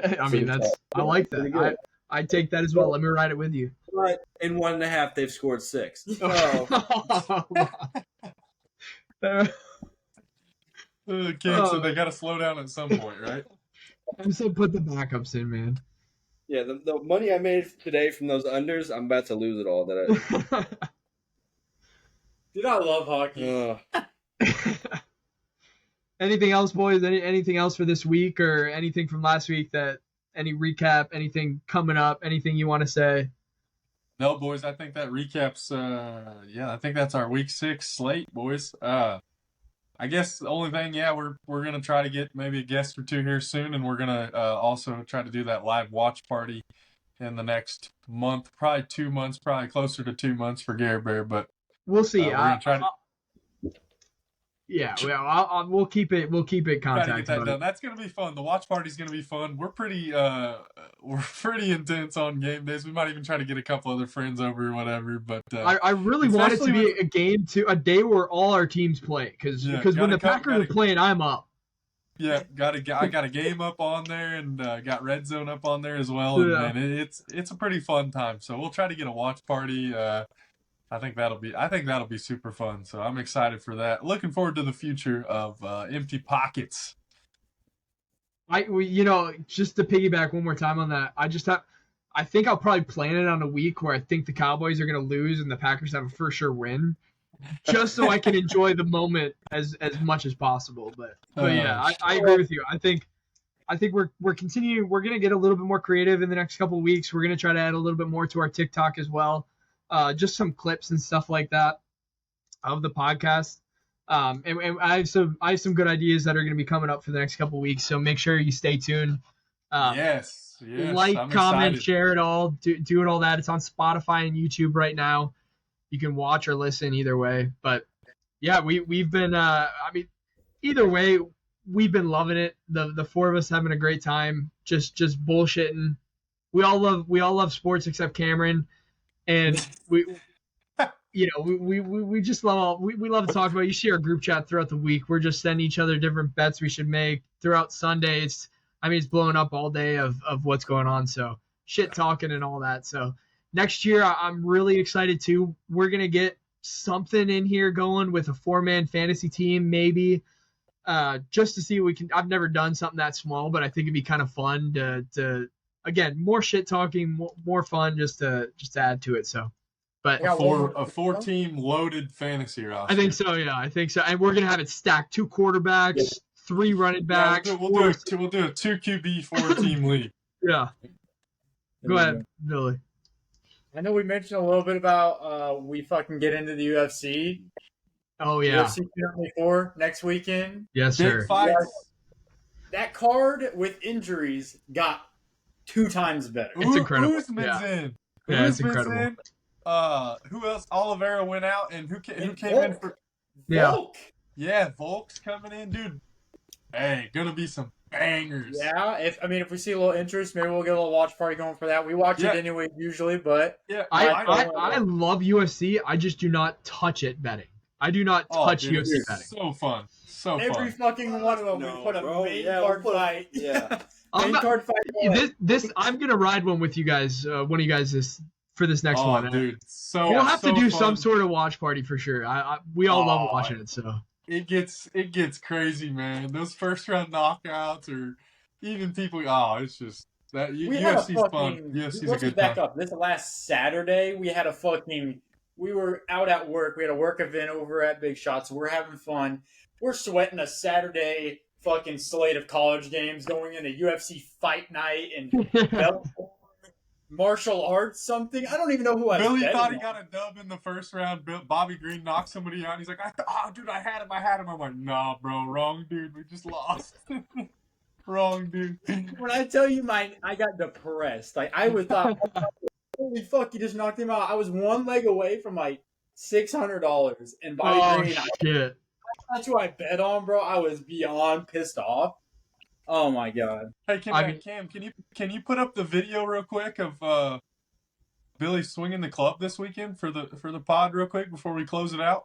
I mean, I like pretty that. good. I take that as well. Let me ride it with you. But in 1.5, they've scored 6. So Kids, so they got to slow down at some point, right? I said put the backups in, man. yeah, the money I made today from those unders, I'm about to lose it all. dude, I love hockey. Anything else, boys? Anything else for this week or anything from last week that any recap, anything coming up, anything you want to say? No, boys, I think that recaps. I think that's our week 6 slate, boys. I guess the only thing, we're gonna try to get maybe a guest or two here soon, and we're gonna also try to do that live watch party in the next month, probably 2 months, probably closer to 2 months for Gary Bear. But We'll see. we're gonna try to We'll keep it. We'll keep it try to contact. get that about done. it. That's gonna be fun. The watch party's gonna be fun. We're pretty intense on game days. We might even try to get a couple other friends over or whatever. But I really want it to especially be a game a day where all our teams play because when the Packers are playing, I'm up. yeah, I got a game up on there and got Red Zone up on there as well. And Yeah. man, it's a pretty fun time. So we'll try to get a watch party. I think that'll be super fun. So I'm excited for that. Looking forward to the future of Empty Pockets. Just to piggyback one more time on that, I think I'll probably plan it on a week where I think the Cowboys are going to lose and the Packers have a for sure win, just so I can enjoy the moment as much as possible. But yeah, I agree with you. I think we're continuing. We're going to get a little bit more creative in the next couple of weeks. We're going to try to add a little bit more to our TikTok as well. Just some clips and stuff like that of the podcast. And I have some good ideas that are going to be coming up for the next couple of weeks. So make sure you stay tuned. Yes. Like, I'm comment, excited. share it all. Doing all that. It's on Spotify and YouTube right now. You can watch or listen either way. But yeah, we've been. Either way, we've been loving it. The four of us having a great time. Just bullshitting. We all love sports except Cameron. And we just love we love to talk about. You see our group chat throughout the week. We're just sending each other different bets we should make throughout Sunday. It's blowing up all day of what's going on. So shit talking and all that. So next year I'm really excited too. We're gonna get something in here going with a 4-man fantasy team maybe, just to see what we can. I've never done something that small, but I think it'd be kind of fun to again, more shit talking, more fun, just to add to it. So, but Yeah, a 4-team loaded fantasy roster. I think so. Yeah, I think so. And we're gonna have it stacked: 2 quarterbacks, 3 running backs. We'll do a 2 QB 4-team league. Yeah. Go ahead, Billy. I know we mentioned a little bit about we fucking get into the UFC. Oh yeah. UFC 294 next weekend. Yes, Big sir. fights. That card with injuries got 2 times better. It's incredible. Usman's Yeah. in. Yeah, it's Usman's incredible. in. Who else? Oliveira went out, and who came in for? Yeah. Volk. Yeah, Volk's coming in, dude. Hey, gonna be some bangers. Yeah, if we see a little interest, maybe we'll get a little watch party going for that. We watch Yeah. it anyway usually, but Yeah, I love UFC. I just do not touch it betting. I do not touch dude, UFC it's betting. so fun. So every fun. fucking one of them No, we put a bro. main Yeah, card we'll put a- fight. yeah. I'm Main not- card fight. I'm gonna ride one with you guys. One of you guys for this next one. Dude, so We'll have to do fun. some sort of watch party for sure. We all love watching it. So It gets crazy, man. Those first round knockouts, or even people. Oh, it's just that We had a UFC's fucking. fun. UFC's a Let's good back time. up. This last Saturday, we had a fucking. We were out at work. We had a work event over at Big Shot, so we're having fun. We're sweating a Saturday fucking slate of college games going into UFC fight night and Bellator, martial arts something. I don't even know who I Billy bet thought he on. got a dub in the first round. Bobby Green knocked somebody out. And he's like, dude, I had him. I'm like, nah, bro, wrong dude. We just lost. Wrong dude. When I tell you I got depressed. Like I was thought, holy fuck, you just knocked him out. I was one leg away from like $600, and Bobby Green, shit. that's who I bet on, bro. I was beyond pissed off. Oh my god. Hey, Cam, can you put up the video real quick of Billy swinging the club this weekend for the pod real quick before we close it out?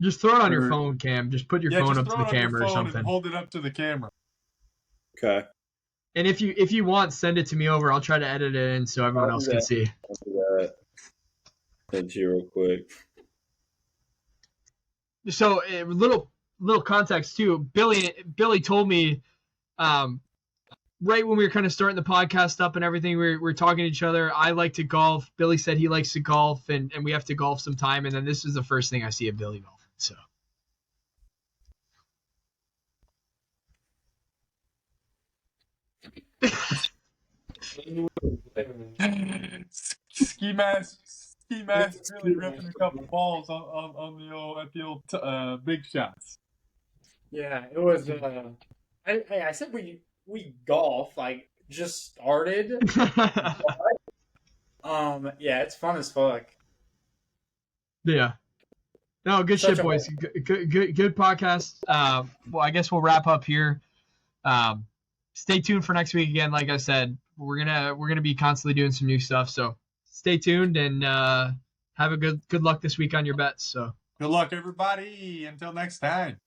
Just throw it on your phone, Cam. Just put your phone just up to throw the it on your camera or phone something. and hold it up to the camera. Okay. And if you want, send it to me over. I'll try to edit it in so everyone I'll else do can that. see. I'll do that. Send to you real quick. So a little context too. Billy told me, right when we were kind of starting the podcast up and everything, we were talking to each other. I like to golf. Billy said he likes to golf, and we have to golf sometime. And then this is the first thing I see of Billy golfing. So. Ski mask really ripping a couple balls at the old big shots. Yeah, it was. I said we golf like just started. Yeah, it's fun as fuck. Yeah. No, good Such shit, a boys. Good podcast. Well, I guess we'll wrap up here. Stay tuned for next week again. Like I said, we're gonna be constantly doing some new stuff. So stay tuned and have a good luck this week on your bets. So Good luck, everybody. Until next time.